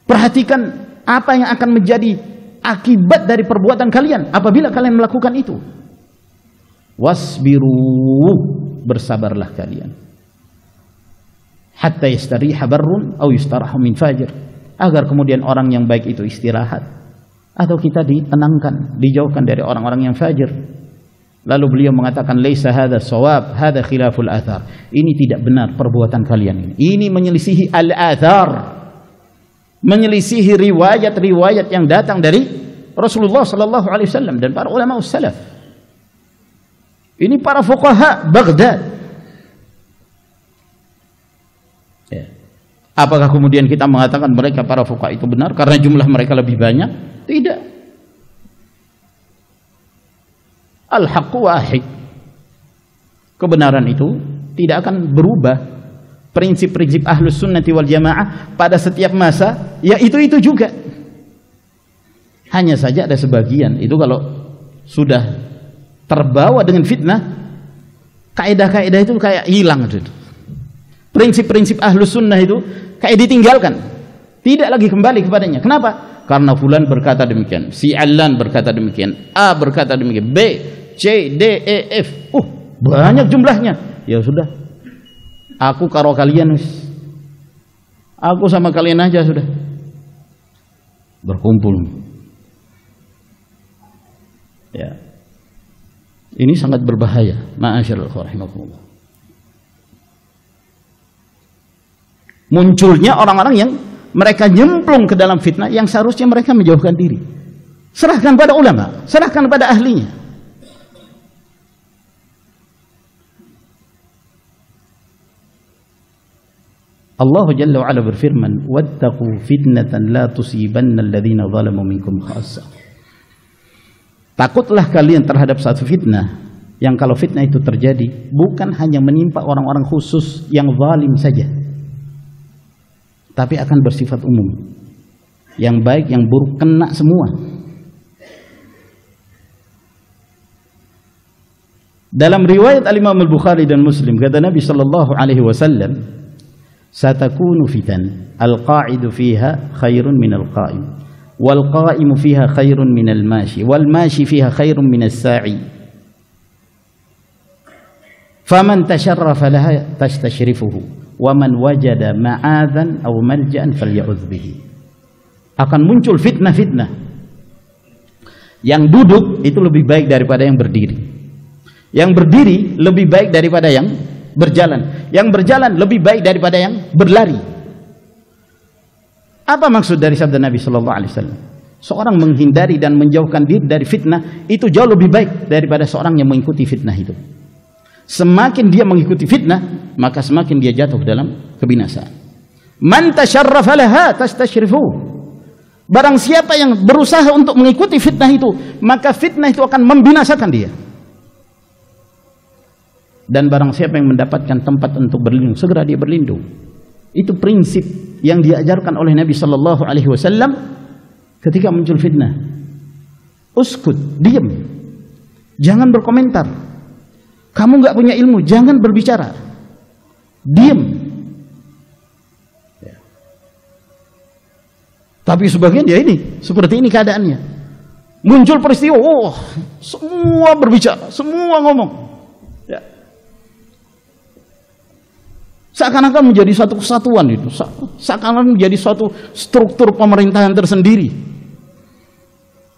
perhatikan apa yang akan menjadi akibat dari perbuatan kalian apabila kalian melakukan itu. Wasbiru, bersabarlah kalian. Hatta yastariha barrun aw yustarahu min fajir, agar kemudian orang yang baik itu istirahat atau kita ditenangkan, dijauhkan dari orang-orang yang fajir. Lalu beliau mengatakan, laisa hadza shawab, hadza khilaful athar. Ini tidak benar perbuatan kalian ini. Ini menyelisihi al-athar, menyelisihi riwayat-riwayat yang datang dari Rasulullah sallallahu alaihi wasallam dan para ulama salaf. Ini para fuqaha Baghdad. Ya. Apakah kemudian kita mengatakan mereka para fuqaha itu benar karena jumlah mereka lebih banyak? Tidak. Al-haqqu wahid. Kebenaran itu tidak akan berubah. Prinsip-prinsip Ahlus Sunnati wal Jamaah pada setiap masa, ya itu juga. Hanya saja ada sebagian itu kalau sudah terbawa dengan fitnah, kaidah-kaidah itu kayak hilang. Prinsip-prinsip Ahlus Sunnah itu kayak ditinggalkan, tidak lagi kembali kepadanya. Kenapa? Karena fulan berkata demikian, si Alan berkata demikian, A berkata demikian, B, C, D, E, F. Banyak jumlahnya. Ya sudah. Aku karo kalian, aku sama kalian aja sudah. Berkumpul. Ya. Ini sangat berbahaya. Ma'asyiral rahimakumullah. Munculnya orang-orang yang mereka nyemplung ke dalam fitnah yang seharusnya mereka menjauhkan diri. Serahkan pada ulama, serahkan pada ahlinya. Allah Jalla wa Ala berfirman, "Wattaqu fitnatan la tusibanna alladhina zalamu minkum khassah." Takutlah kalian terhadap satu fitnah yang kalau fitnah itu terjadi bukan hanya menimpa orang-orang khusus yang zalim saja, tapi akan bersifat umum. Yang baik, yang buruk kena semua. Dalam riwayat Al-Imam Al-Bukhari dan Muslim kata Nabi sallallahu alaihi wasallam, "Satakunu fitan, al-qa'idu fiha khairun min al-qa'im, wal qa'imu fiha khairun min al-mashi, wal mashi fiha khairun min as-sa'i. Faman tasharrafa laha tastashrifuhu, wa man wajada ma'adhan aw malja'an falya'udz bihi." Akan muncul fitnah-fitnah. Yang duduk itu lebih baik daripada yang berdiri. Yang berdiri lebih baik daripada yang berjalan. Yang berjalan lebih baik daripada yang berlari. Apa maksud dari sabda Nabi sallallahu alaihi wasallam? Seorang menghindari dan menjauhkan diri dari fitnah itu jauh lebih baik daripada seorang yang mengikuti fitnah itu. Semakin dia mengikuti fitnah, maka semakin dia jatuh dalam kebinasaan. Man tasyarrafa laha tastashrifu. Barang siapa yang berusaha untuk mengikuti fitnah itu, maka fitnah itu akan membinasakan dia. Dan barang siapa yang mendapatkan tempat untuk berlindung, segera dia berlindung. Itu prinsip yang diajarkan oleh Nabi sallallahu alaihi wasallam ketika muncul fitnah. Uskut, diam. Jangan berkomentar. Kamu nggak punya ilmu, jangan berbicara. Diam. Tapi sebagian ya ini, seperti ini keadaannya. Muncul peristiwa, oh, semua berbicara, semua ngomong. Ya. Seakan-akan menjadi satu kesatuan itu, seakan-akan menjadi suatu struktur pemerintahan tersendiri.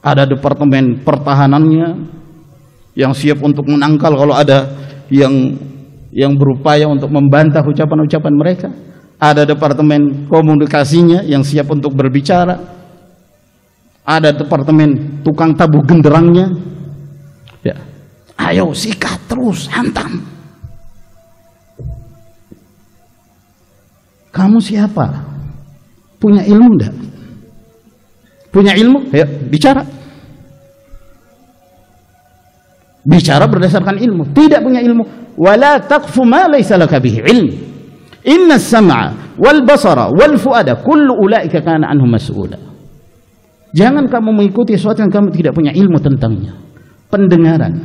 Ada departemen pertahanannya yang siap untuk menangkal kalau ada yang berupaya untuk membantah ucapan-ucapan mereka. Ada departemen komunikasinya yang siap untuk berbicara. Ada departemen tukang tabuh genderangnya. Ya. Ayo sikat terus, hantam. Kamu siapa? Punya ilmu enggak? Punya ilmu? Ayo bicara. Bicara berdasarkan ilmu. Tidak punya ilmu, wala taqfu ma laysa laka bihi ilm. Inna as-sam'a wal basara wal fuada kullu ulaika kana anhu mas'ula. Jangan kamu mengikuti sesuatu yang kamu tidak punya ilmu tentangnya. Pendengaran,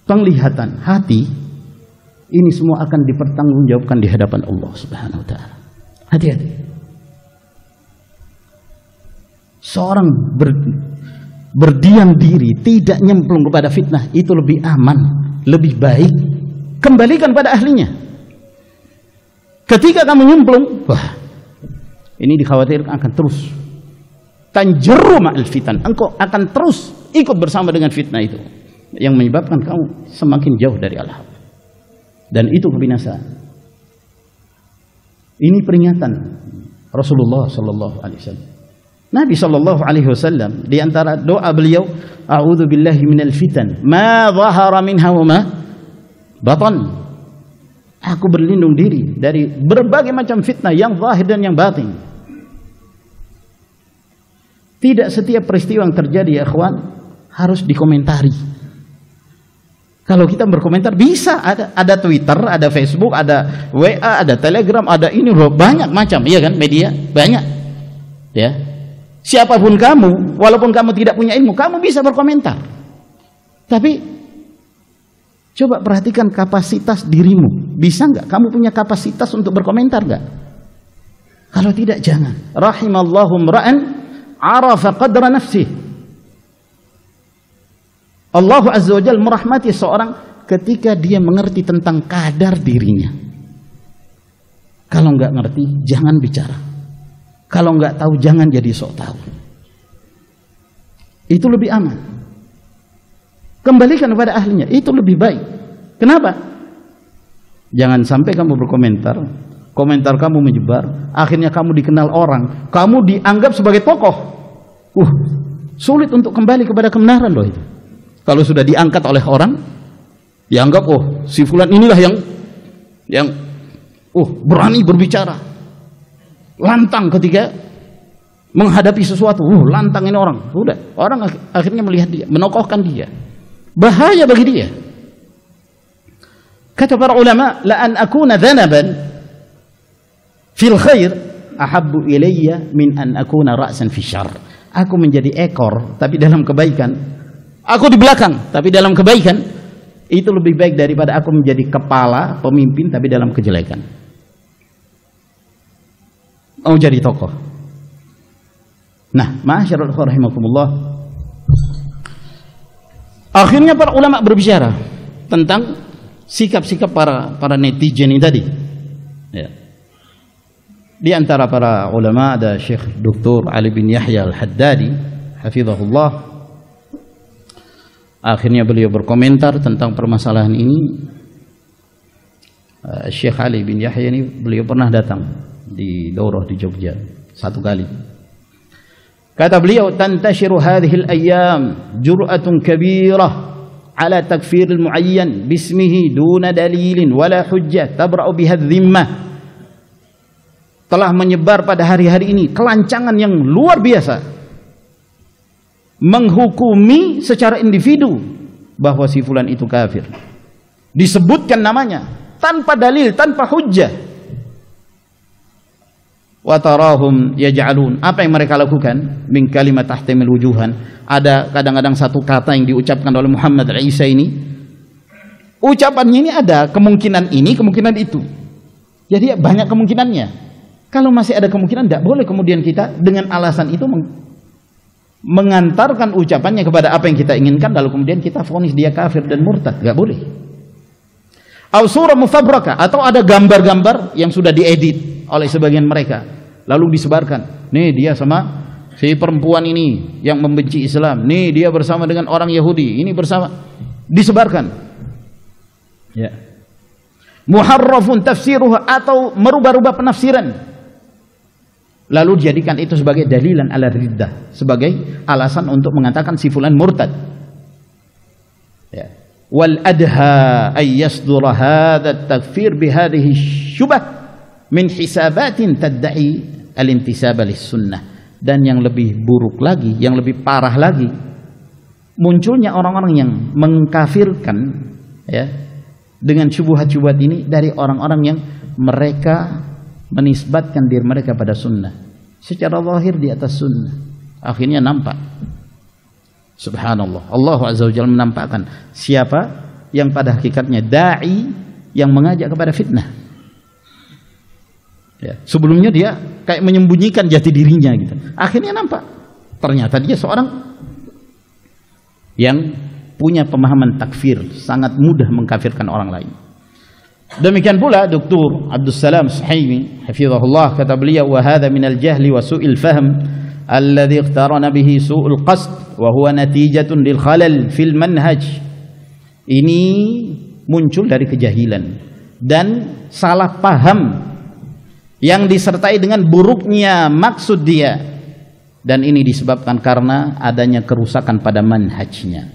penglihatan, hati, ini semua akan dipertanggungjawabkan di hadapan Allah Subhanahu wa taala. Hati-hati. Seorang berdiam diri, tidak nyemplung kepada fitnah, itu lebih aman, lebih baik. Kembalikan pada ahlinya. Ketika kamu nyemplung, wah, ini dikhawatirkan akan terus tanjeru ma'al fitan. Engkau akan terus ikut bersama dengan fitnah itu, yang menyebabkan kamu semakin jauh dari al-haq. Dan itu kebinasaan. Ini peringatan Rasulullah sallallahu alaihi wasallam. Nabi sallallahu alaihi wasallam di antara doa beliau, a'udzu billahi minal fitan ma dhahara minha wa ma batan. Aku berlindung diri dari berbagai macam fitnah yang zahir dan yang batin. Tidak setiap peristiwa yang terjadi ya ikhwan harus dikomentari. Kalau kita berkomentar bisa, ada Twitter, ada Facebook, ada WA, ada Telegram, ada ini banyak macam, iya kan, media banyak. Ya. Siapapun kamu, walaupun kamu tidak punya ilmu, kamu bisa berkomentar. Tapi coba perhatikan kapasitas dirimu. Bisa nggak? Kamu punya kapasitas untuk berkomentar nggak? Kalau tidak, jangan. Rahimallahu mra'an arafa qadra nafsih. Allah Azza wa Jalla merahmati seorang ketika dia mengerti tentang kadar dirinya. Kalau nggak ngerti, jangan bicara. Kalau nggak tahu, jangan jadi sok tahu. Itu lebih aman. Kembalikan kepada ahlinya, itu lebih baik. Kenapa? Jangan sampai kamu berkomentar, komentar kamu menyebar, akhirnya kamu dikenal orang, kamu dianggap sebagai tokoh. Sulit untuk kembali kepada kebenaran loh itu. Kalau sudah diangkat oleh orang, dianggap oh si fulan inilah yang berani berbicara. lantang ketika menghadapi sesuatu. Lantang ini orang. Sudah, orang akhirnya melihat dia, menokohkan dia. Bahaya bagi dia. Kata para ulama, la an akuna dhanaban fil khair ahabbu ilayya min an akuna ra'san fi syarr. Aku menjadi ekor tapi dalam kebaikan. Aku di belakang tapi dalam kebaikan. Itu lebih baik daripada aku menjadi kepala, pemimpin tapi dalam kejelekan. Mau jadi tokoh. Nah, ma'asyiral ikhwah rahimakumullah. Akhirnya para ulama berbicara tentang sikap-sikap para netizen ini tadi. Ya. Di antara para ulama ada Syekh Dr. Ali bin Yahya Al-Haddadi, hafizahullah. Akhirnya beliau berkomentar tentang permasalahan ini. Syekh Ali bin Yahya ini beliau pernah datang di daurah di Jogja satu kali. Kata beliau, tantashiru hadhihi al-ayyam jur'atun kabirah ala takfir al-muayyan bismihi duna dalilin wala hujjah tabra'u biha adh-dhimmah. Telah menyebar pada hari-hari ini kelancangan yang luar biasa menghukumi secara individu bahwa si fulan itu kafir, disebutkan namanya tanpa dalil, tanpa hujjah. Wa tarahum yaj'alun, apa yang mereka lakukan? Min kalimat tahtamil wujuhan, ada kadang-kadang satu kata yang diucapkan oleh Muhammad Isa ini, ucapannya ini ada kemungkinan ini, kemungkinan itu. Jadi banyak kemungkinannya. Kalau masih ada kemungkinan, tidak boleh kemudian kita dengan alasan itu mengantarkan ucapannya kepada apa yang kita inginkan, lalu kemudian kita vonis dia kafir dan murtad. Gak boleh. Aw surah mufabraka, atau ada gambar-gambar yang sudah diedit oleh sebagian mereka lalu disebarkan. Nih dia sama si perempuan ini yang membenci Islam, nih dia bersama dengan orang Yahudi, ini bersama, disebarkan. Ya. Muharrafun tafsiruha, atau merubah-rubah penafsiran, lalu dijadikan itu sebagai dalilan ala riddah, sebagai alasan untuk mengatakan si fulan murtad. Ya. Wal adha ay yasdura hadha at-takfir bihadhihi syubah min hisabatin tadda'i al-intisab lis-sunnah. Dan yang lebih buruk lagi, yang lebih parah lagi, munculnya orang-orang yang mengkafirkan, ya, dengan syubhat-syubhat ini dari orang-orang yang mereka menisbatkan diri mereka pada sunnah, secara zahir di atas sunnah. Akhirnya nampak, subhanallah, Allah azza wa jalla menampakkan siapa yang pada hakikatnya da'i yang mengajak kepada fitnah. Ya, sebelumnya dia kayak menyembunyikan jati dirinya gitu. Akhirnya nampak, ternyata dia seorang yang punya pemahaman takfir, sangat mudah mengkafirkan orang lain. Demikian pula Dr. Abdus Salam Suhaimi hafizahullah, kata beliau, wa hadha minal jahli wa su'il fahm alladhi iqtarana bihi su'ul qasd wa huwa natijatun lil khalal fil manhaj. Ini muncul dari kejahilan dan salah paham yang disertai dengan buruknya maksud dia, dan ini disebabkan karena adanya kerusakan pada manhajnya.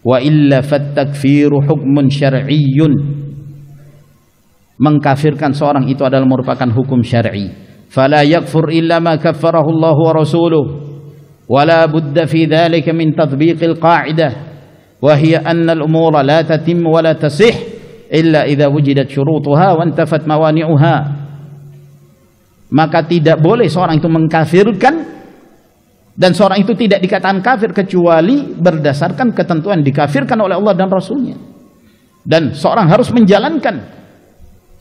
Wa illa fattakfiru hukmun syar'iyyun, mengkafirkan seorang itu adalah merupakan hukum syar'i. Fala yakfur illa ma kaffarahu Allah wa rasuluh, wala budda fi dhalika min tatbiqil qa'idah, wa hiya anna al-umura la tatim wa la tasih illa idza wujidat syurutuha wa intafat mawani'uha. Maka tidak boleh seorang itu mengkafirkan, dan seorang itu tidak dikatakan kafir kecuali berdasarkan ketentuan dikafirkan oleh Allah dan Rasulnya. Dan seorang harus menjalankan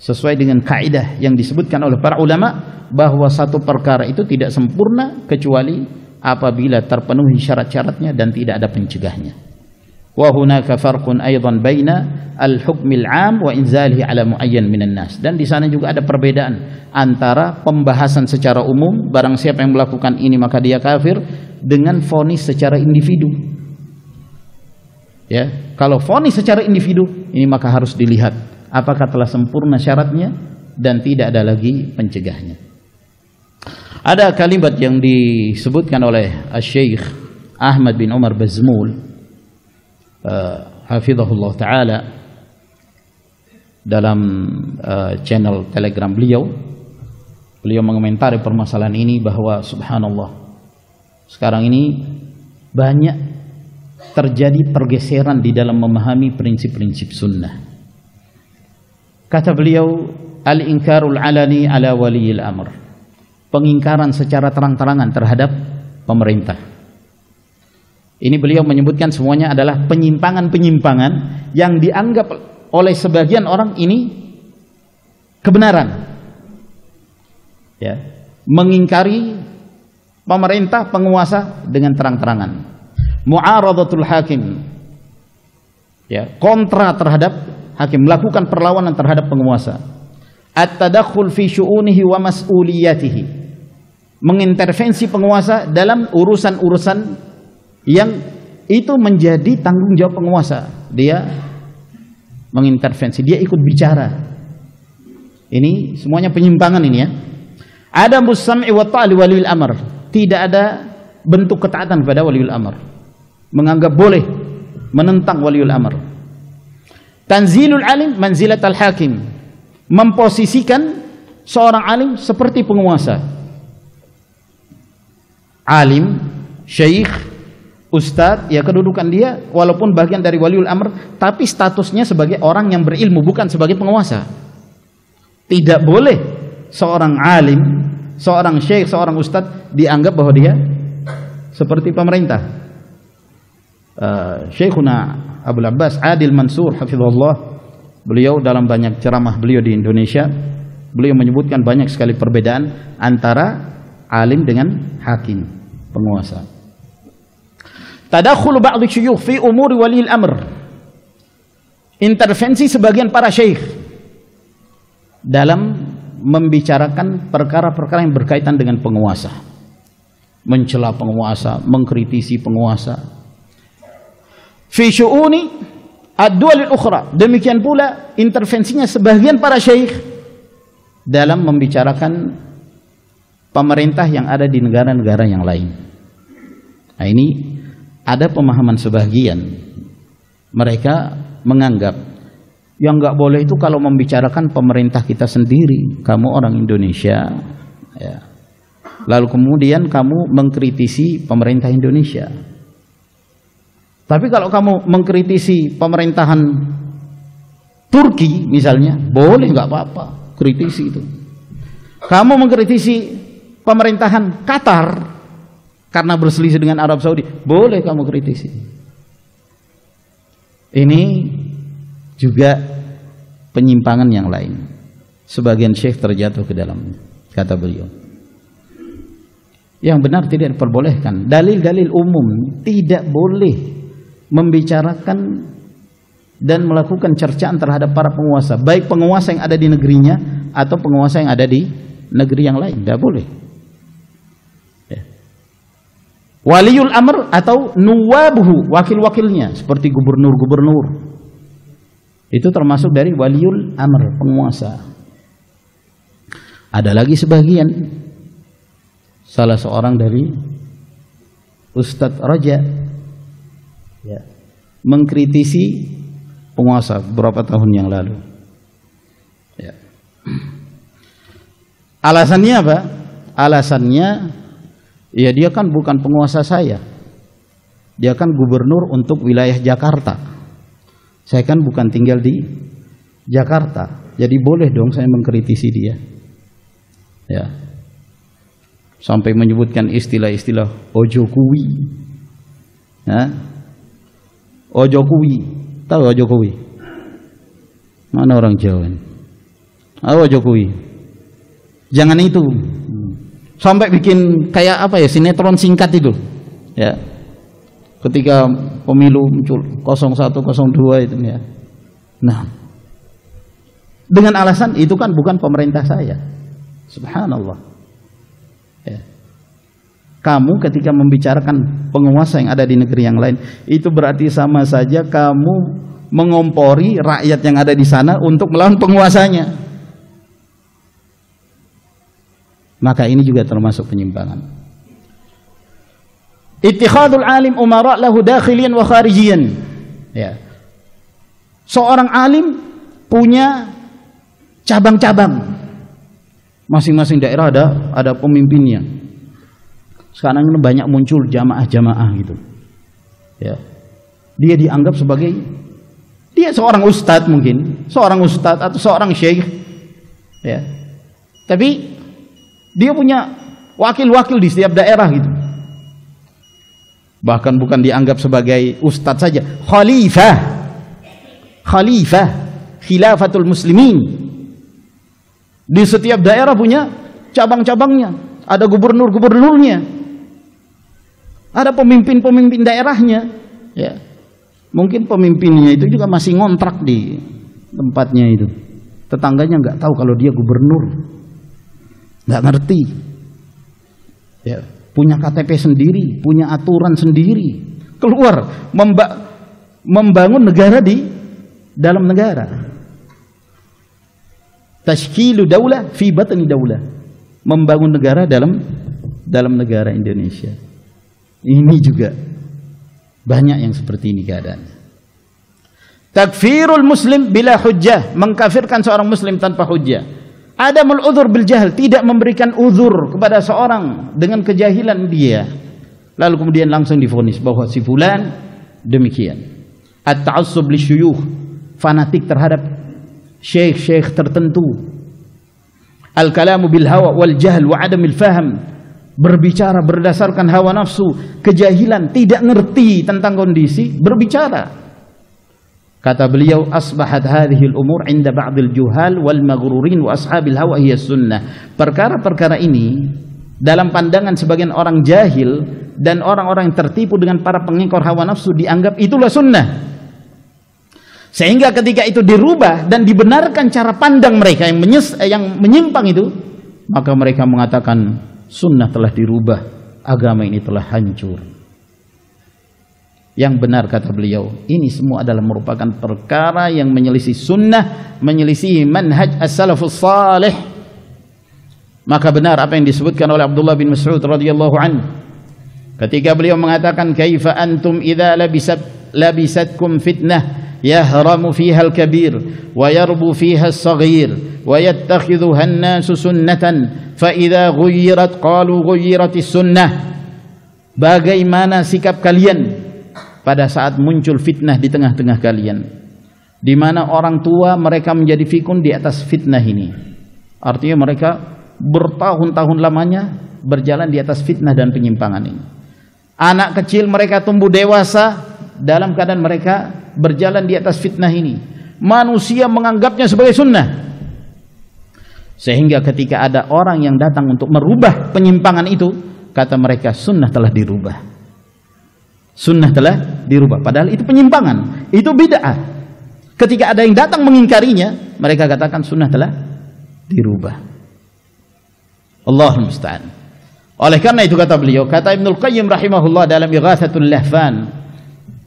sesuai dengan kaidah yang disebutkan oleh para ulama, bahwa satu perkara itu tidak sempurna kecuali apabila terpenuhi syarat-syaratnya dan tidak ada pencegahnya. Wa hunaka farqun aidan baina al-hukmil 'am wa inzalihi 'ala muayyan minan nas. Dan di sana juga ada perbedaan antara pembahasan secara umum, barang siapa yang melakukan ini maka dia kafir, dengan vonis secara individu. Ya, kalau vonis secara individu ini maka harus dilihat apakah telah sempurna syaratnya dan tidak ada lagi pencegahnya. Ada kalimat yang disebutkan oleh Syekh Ahmad bin Umar Bazmul hafizahullah ta'ala dalam channel Telegram beliau. Beliau mengomentari permasalahan ini bahwa subhanallah, sekarang ini banyak terjadi pergeseran di dalam memahami prinsip-prinsip sunnah. Kata beliau, al-inkarul alani ala waliyil amr, pengingkaran secara terang-terangan terhadap pemerintah. Ini beliau menyebutkan semuanya adalah penyimpangan-penyimpangan yang dianggap oleh sebagian orang ini kebenaran. Ya, mengingkari pemerintah, penguasa dengan terang-terangan. Mu'aradatul hakim, ya, kontra terhadap hakim, melakukan perlawanan terhadap penguasa. At-tadakhul fi syu'unihi wa mas'uliyatihi, mengintervensi penguasa dalam urusan-urusan yang itu menjadi tanggung jawab penguasa. Dia mengintervensi, dia ikut bicara. Ini semuanya penyimpangan ini ya. Ada musam'i wa ta'li waliul amr, tidak ada bentuk ketaatan kepada waliul amr, menganggap boleh menentang waliul amr. Tanzilul alim manzilatal hakim, memposisikan seorang alim seperti penguasa. Alim, syekh, ustadz, ya kedudukan dia walaupun bagian dari waliul amr, tapi statusnya sebagai orang yang berilmu, bukan sebagai penguasa. Tidak boleh seorang alim, seorang syekh, seorang ustadz dianggap bahwa dia seperti pemerintah. Syekhuna Abul Abbas Adil Mansur hafizahullah, beliau dalam banyak ceramah beliau di Indonesia, beliau menyebutkan banyak sekali perbedaan antara alim dengan hakim, penguasa. Tadakhul ba'd syuyukh fi umuri walil amr, intervensi sebagian para syekh dalam membicarakan perkara-perkara yang berkaitan dengan penguasa, mencela penguasa, mengkritisi penguasa. Fi syu'uni ad-duwal al-ukhra, demikian pula intervensinya sebagian para syekh dalam membicarakan pemerintah yang ada di negara-negara yang lain. Nah, ini ada pemahaman sebagian, mereka menganggap yang nggak boleh itu kalau membicarakan pemerintah kita sendiri. Kamu orang Indonesia, ya, lalu kemudian kamu mengkritisi pemerintah Indonesia. Tapi kalau kamu mengkritisi pemerintahan Turki misalnya, boleh, nggak apa-apa, kritisi itu. Kamu mengkritisi pemerintahan Qatar karena berselisih dengan Arab Saudi, boleh kamu kritisi. Ini juga penyimpangan yang lain. Sebagian syekh terjatuh ke dalamnya, kata beliau. Yang benar tidak diperbolehkan. Dalil-dalil umum tidak boleh membicarakan dan melakukan cercaan terhadap para penguasa, baik penguasa yang ada di negerinya atau penguasa yang ada di negeri yang lain, tidak boleh. Ya. Waliul amr atau nuwabuhu, wakil-wakilnya seperti gubernur-gubernur, itu termasuk dari waliul amr, penguasa. Ada lagi sebagian, salah seorang dari Ustadz Raja, ya, mengkritisi penguasa beberapa tahun yang lalu. Ya. Alasannya apa? Alasannya, ya dia kan bukan penguasa saya, dia kan gubernur untuk wilayah Jakarta. Saya kan bukan tinggal di Jakarta, jadi boleh dong saya mengkritisi dia. Ya. Sampai menyebutkan istilah-istilah ojo kuwi. Ya. Ojo kuwi, tahu ojo kuwi? Mana orang Jawa ini? Ojo kuwi. Jangan itu. Sampai bikin kayak apa ya, sinetron singkat itu. Ya. Ketika pemilu muncul 01, 02 itu ya. Nah, dengan alasan itu kan bukan pemerintah saya. Subhanallah. Ya. Kamu ketika membicarakan penguasa yang ada di negeri yang lain, itu berarti sama saja kamu mengompori rakyat yang ada di sana untuk melawan penguasanya. Maka ini juga termasuk penyimpangan. Ittikhadul alim umara lahu dakhiliyan wa kharijiyan. Ya. Seorang alim punya cabang-cabang. Masing-masing daerah ada pemimpinnya. Sekarang ini banyak muncul jamaah-jamaah gitu. Ya. Dia dianggap sebagai seorang ustadz mungkin, seorang ustadz atau seorang syekh. Ya. Tapi dia punya wakil-wakil di setiap daerah gitu. Bahkan bukan dianggap sebagai ustadz saja, khalifah, khilafatul muslimin. Di setiap daerah punya cabang-cabangnya, ada gubernur-gubernurnya, ada pemimpin-pemimpin daerahnya. Ya. Mungkin pemimpinnya itu juga masih ngontrak di tempatnya itu. Tetangganya nggak tahu kalau dia gubernur, nggak ngerti. Ya. Punya KTP sendiri, punya aturan sendiri, keluar membangun negara di dalam negara. Tashkilu daulah fi batni daulah, membangun negara dalam negara Indonesia. Ini juga banyak yang seperti ini keadaannya. Takfirul muslim bila hujjah, mengkafirkan seorang muslim tanpa hujjah. Adamul udzur bil jahl, tidak memberikan uzur kepada seorang dengan kejahilan dia, lalu kemudian langsung divonis bahwa si fulan demikian. At-ta'assub lisyuyukh, fanatik terhadap syekh-syekh tertentu. Al-kalamu bil hawa wal jahl wa adamil faham, berbicara berdasarkan hawa nafsu, kejahilan, tidak ngerti tentang kondisi, berbicara. Kata beliau, asbahat hadhihi al-umur 'inda ba'dil juhal wal maghrurin wa ashabil hawa hiya sunnah. Perkara-perkara ini dalam pandangan sebagian orang jahil dan orang-orang yang tertipu dengan para pengingkar hawa nafsu dianggap itulah sunnah. Sehingga ketika itu dirubah dan dibenarkan cara pandang mereka yang menyimpang itu, maka mereka mengatakan sunnah telah dirubah, agama ini telah hancur. Yang benar kata beliau, ini semua adalah merupakan perkara yang menyelisih sunnah, menyelisih manhaj as-salafus salih. Maka benar apa yang disebutkan oleh Abdullah bin Mas'ud radhiyallahu anhu ketika beliau mengatakan, kaifa antum idza labisatkum fitnah yahramu fiha al-kabir wa yarbu fiha as-saghir wa yattakhidhuha an-nasu sunnatan fa idza ghuyyirat qalu ghuyyiratis sunnah. Bagaimana sikap kalian pada saat muncul fitnah di tengah-tengah kalian, di mana orang tua mereka menjadi fikun di atas fitnah ini? Artinya mereka bertahun-tahun lamanya berjalan di atas fitnah dan penyimpangan ini. Anak kecil mereka tumbuh dewasa dalam keadaan mereka berjalan di atas fitnah ini. Manusia menganggapnya sebagai sunnah. Sehingga ketika ada orang yang datang untuk merubah penyimpangan itu, kata mereka sunnah telah dirubah. Sunnah telah dirubah, padahal itu penyimpangan, itu bid'ah. Ketika ada yang datang mengingkarinya, mereka katakan sunnah telah dirubah. Allahul musta'an. Oleh karena itu kata beliau, kata Ibnul Qayyim rahimahullah dalam Ighathatul Lahfan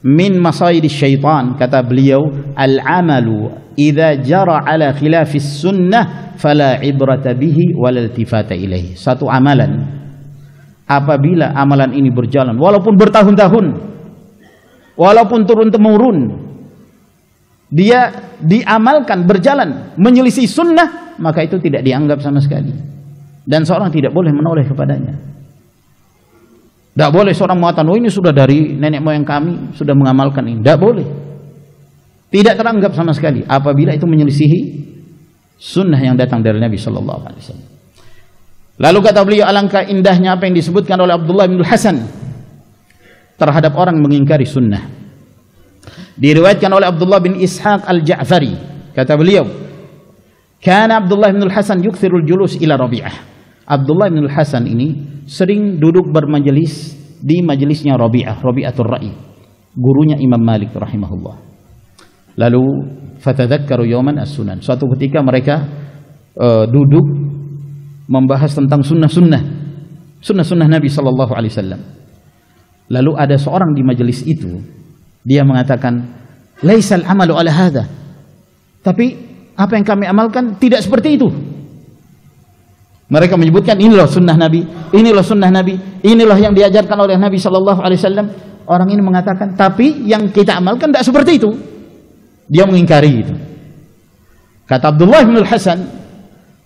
min masayidis syaitan, kata beliau, al-amalu idza jara ala khilafis sunnah fala ibrata bihi wala iltifata ilaihi. Satu amalan, apabila amalan ini berjalan walaupun bertahun-tahun, walaupun turun-temurun, dia diamalkan, berjalan menyelisih sunnah, maka itu tidak dianggap sama sekali, dan seorang tidak boleh menoleh kepadanya. Tidak boleh seorang mengatakan, oh ini sudah dari nenek moyang kami sudah mengamalkan ini. Tidak boleh, tidak teranggap sama sekali apabila itu menyelisihi sunnah yang datang dari Nabi Sallallahu Alaihi Wasallam. Lalu kata beliau, alangkah indahnya apa yang disebutkan oleh Abdullah bin Hasan terhadap orang mengingkari sunnah. Diriwayatkan oleh Abdullah bin Ishaq al-Ja'fari, kata beliau, kana Abdullah bin Hasan yukthirul julus ila Rabi'ah. Abdullah bin Hasan ini sering duduk bermajelis di majelisnya Rabi'atul Ra'i, gurunya Imam Malik rahimahullah. Lalu fatadzakkaru yawman as-sunan, suatu ketika mereka duduk membahas tentang sunnah-sunnah Nabi Sallallahu Alaihi Wasallam. Lalu ada seorang di majelis itu, dia mengatakan, laisal amalu ala hadha, tapi apa yang kami amalkan tidak seperti itu. Mereka menyebutkan inilah sunnah Nabi, inilah sunnah Nabi, inilah yang diajarkan oleh Nabi Sallallahu Alaihi Wasallam. Orang ini mengatakan, tapi yang kita amalkan tidak seperti itu. Dia mengingkari itu. Kata Abdullah bin Hasan,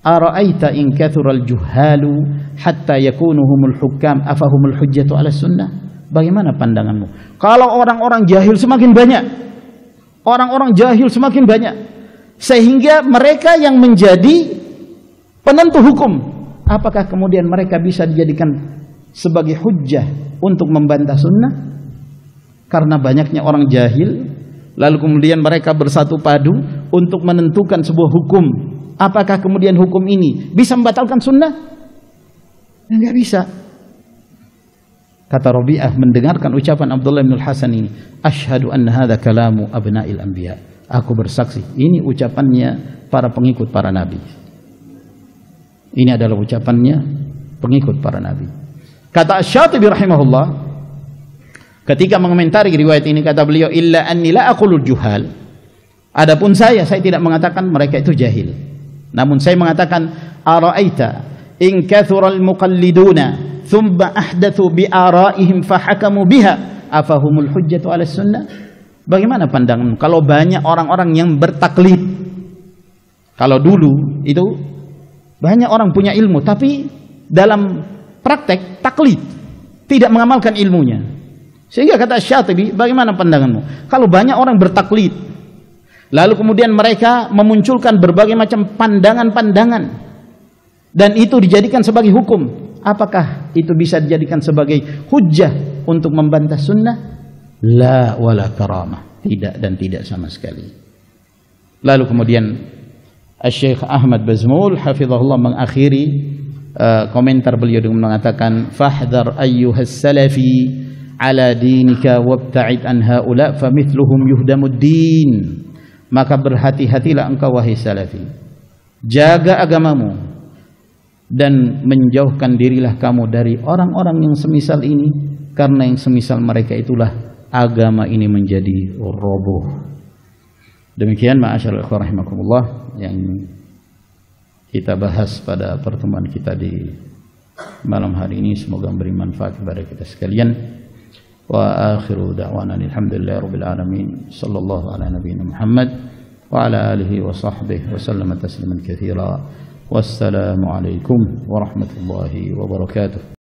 ara'aita in kathural juhalu hatta yakunuhumul hukam afahumul hujjatu ala sunnah. Bagaimana pandanganmu kalau orang-orang jahil semakin banyak, orang-orang jahil semakin banyak, sehingga mereka yang menjadi penentu hukum, apakah kemudian mereka bisa dijadikan sebagai hujjah untuk membantah sunnah? Karena banyaknya orang jahil, lalu kemudian mereka bersatu padu untuk menentukan sebuah hukum. Apakah kemudian hukum ini bisa membatalkan sunnah? Enggak bisa. Kata Rabi'ah mendengarkan ucapan Abdullah bin Hasan ini, asyhadu anna hadza kalamu abna'il anbiya. Aku bersaksi, ini ucapannya para pengikut para nabi. Ini adalah ucapannya pengikut para nabi. Kata Asy-Syatibi rahimahullah, ketika mengomentari riwayat ini, kata beliau, illa anni la aqulul juhal. Adapun saya tidak mengatakan mereka itu jahil. Namun saya mengatakan, ara'aita in kathural muqalliduna thumma ahdathu bi ara'ihim fahakamu biha afahumul hujjatu ala sunnah. Bagaimana pandanganmu kalau banyak orang-orang yang bertaklid? Kalau dulu itu banyak orang punya ilmu tapi dalam praktek taklid, tidak mengamalkan ilmunya. Sehingga kata Syatibi, bagaimana pandanganmu kalau banyak orang bertaklid, lalu kemudian mereka memunculkan berbagai macam pandangan-pandangan dan itu dijadikan sebagai hukum, apakah itu bisa dijadikan sebagai hujjah untuk membantah sunnah? La wala karamah, tidak dan tidak sama sekali. Lalu kemudian Syekh Ahmad Bazmul hafizahullah mengakhiri komentar beliau dengan mengatakan, fahdhar ayyuhas salafi ala dinika wabta'id an haula famithluhum yuhdamud din. Maka berhati-hatilah engkau wahai salafi, jaga agamamu dan menjauhkan dirilah kamu dari orang-orang yang semisal ini, karena yang semisal mereka itulah agama ini menjadi roboh. Demikian ma'asyiral ikhwah rahimakumullah yang kita bahas pada pertemuan kita di malam hari ini. Semoga memberi manfaat kepada kita sekalian. Wa akhiru da'wana alhamdulillahirabbil alamin. Sallallahu ala nabiyyina Muhammad wa ala alihi wa sahbihi wa sallama tasliman katsira. Wassalamu alaikum warahmatullahi wabarakatuh.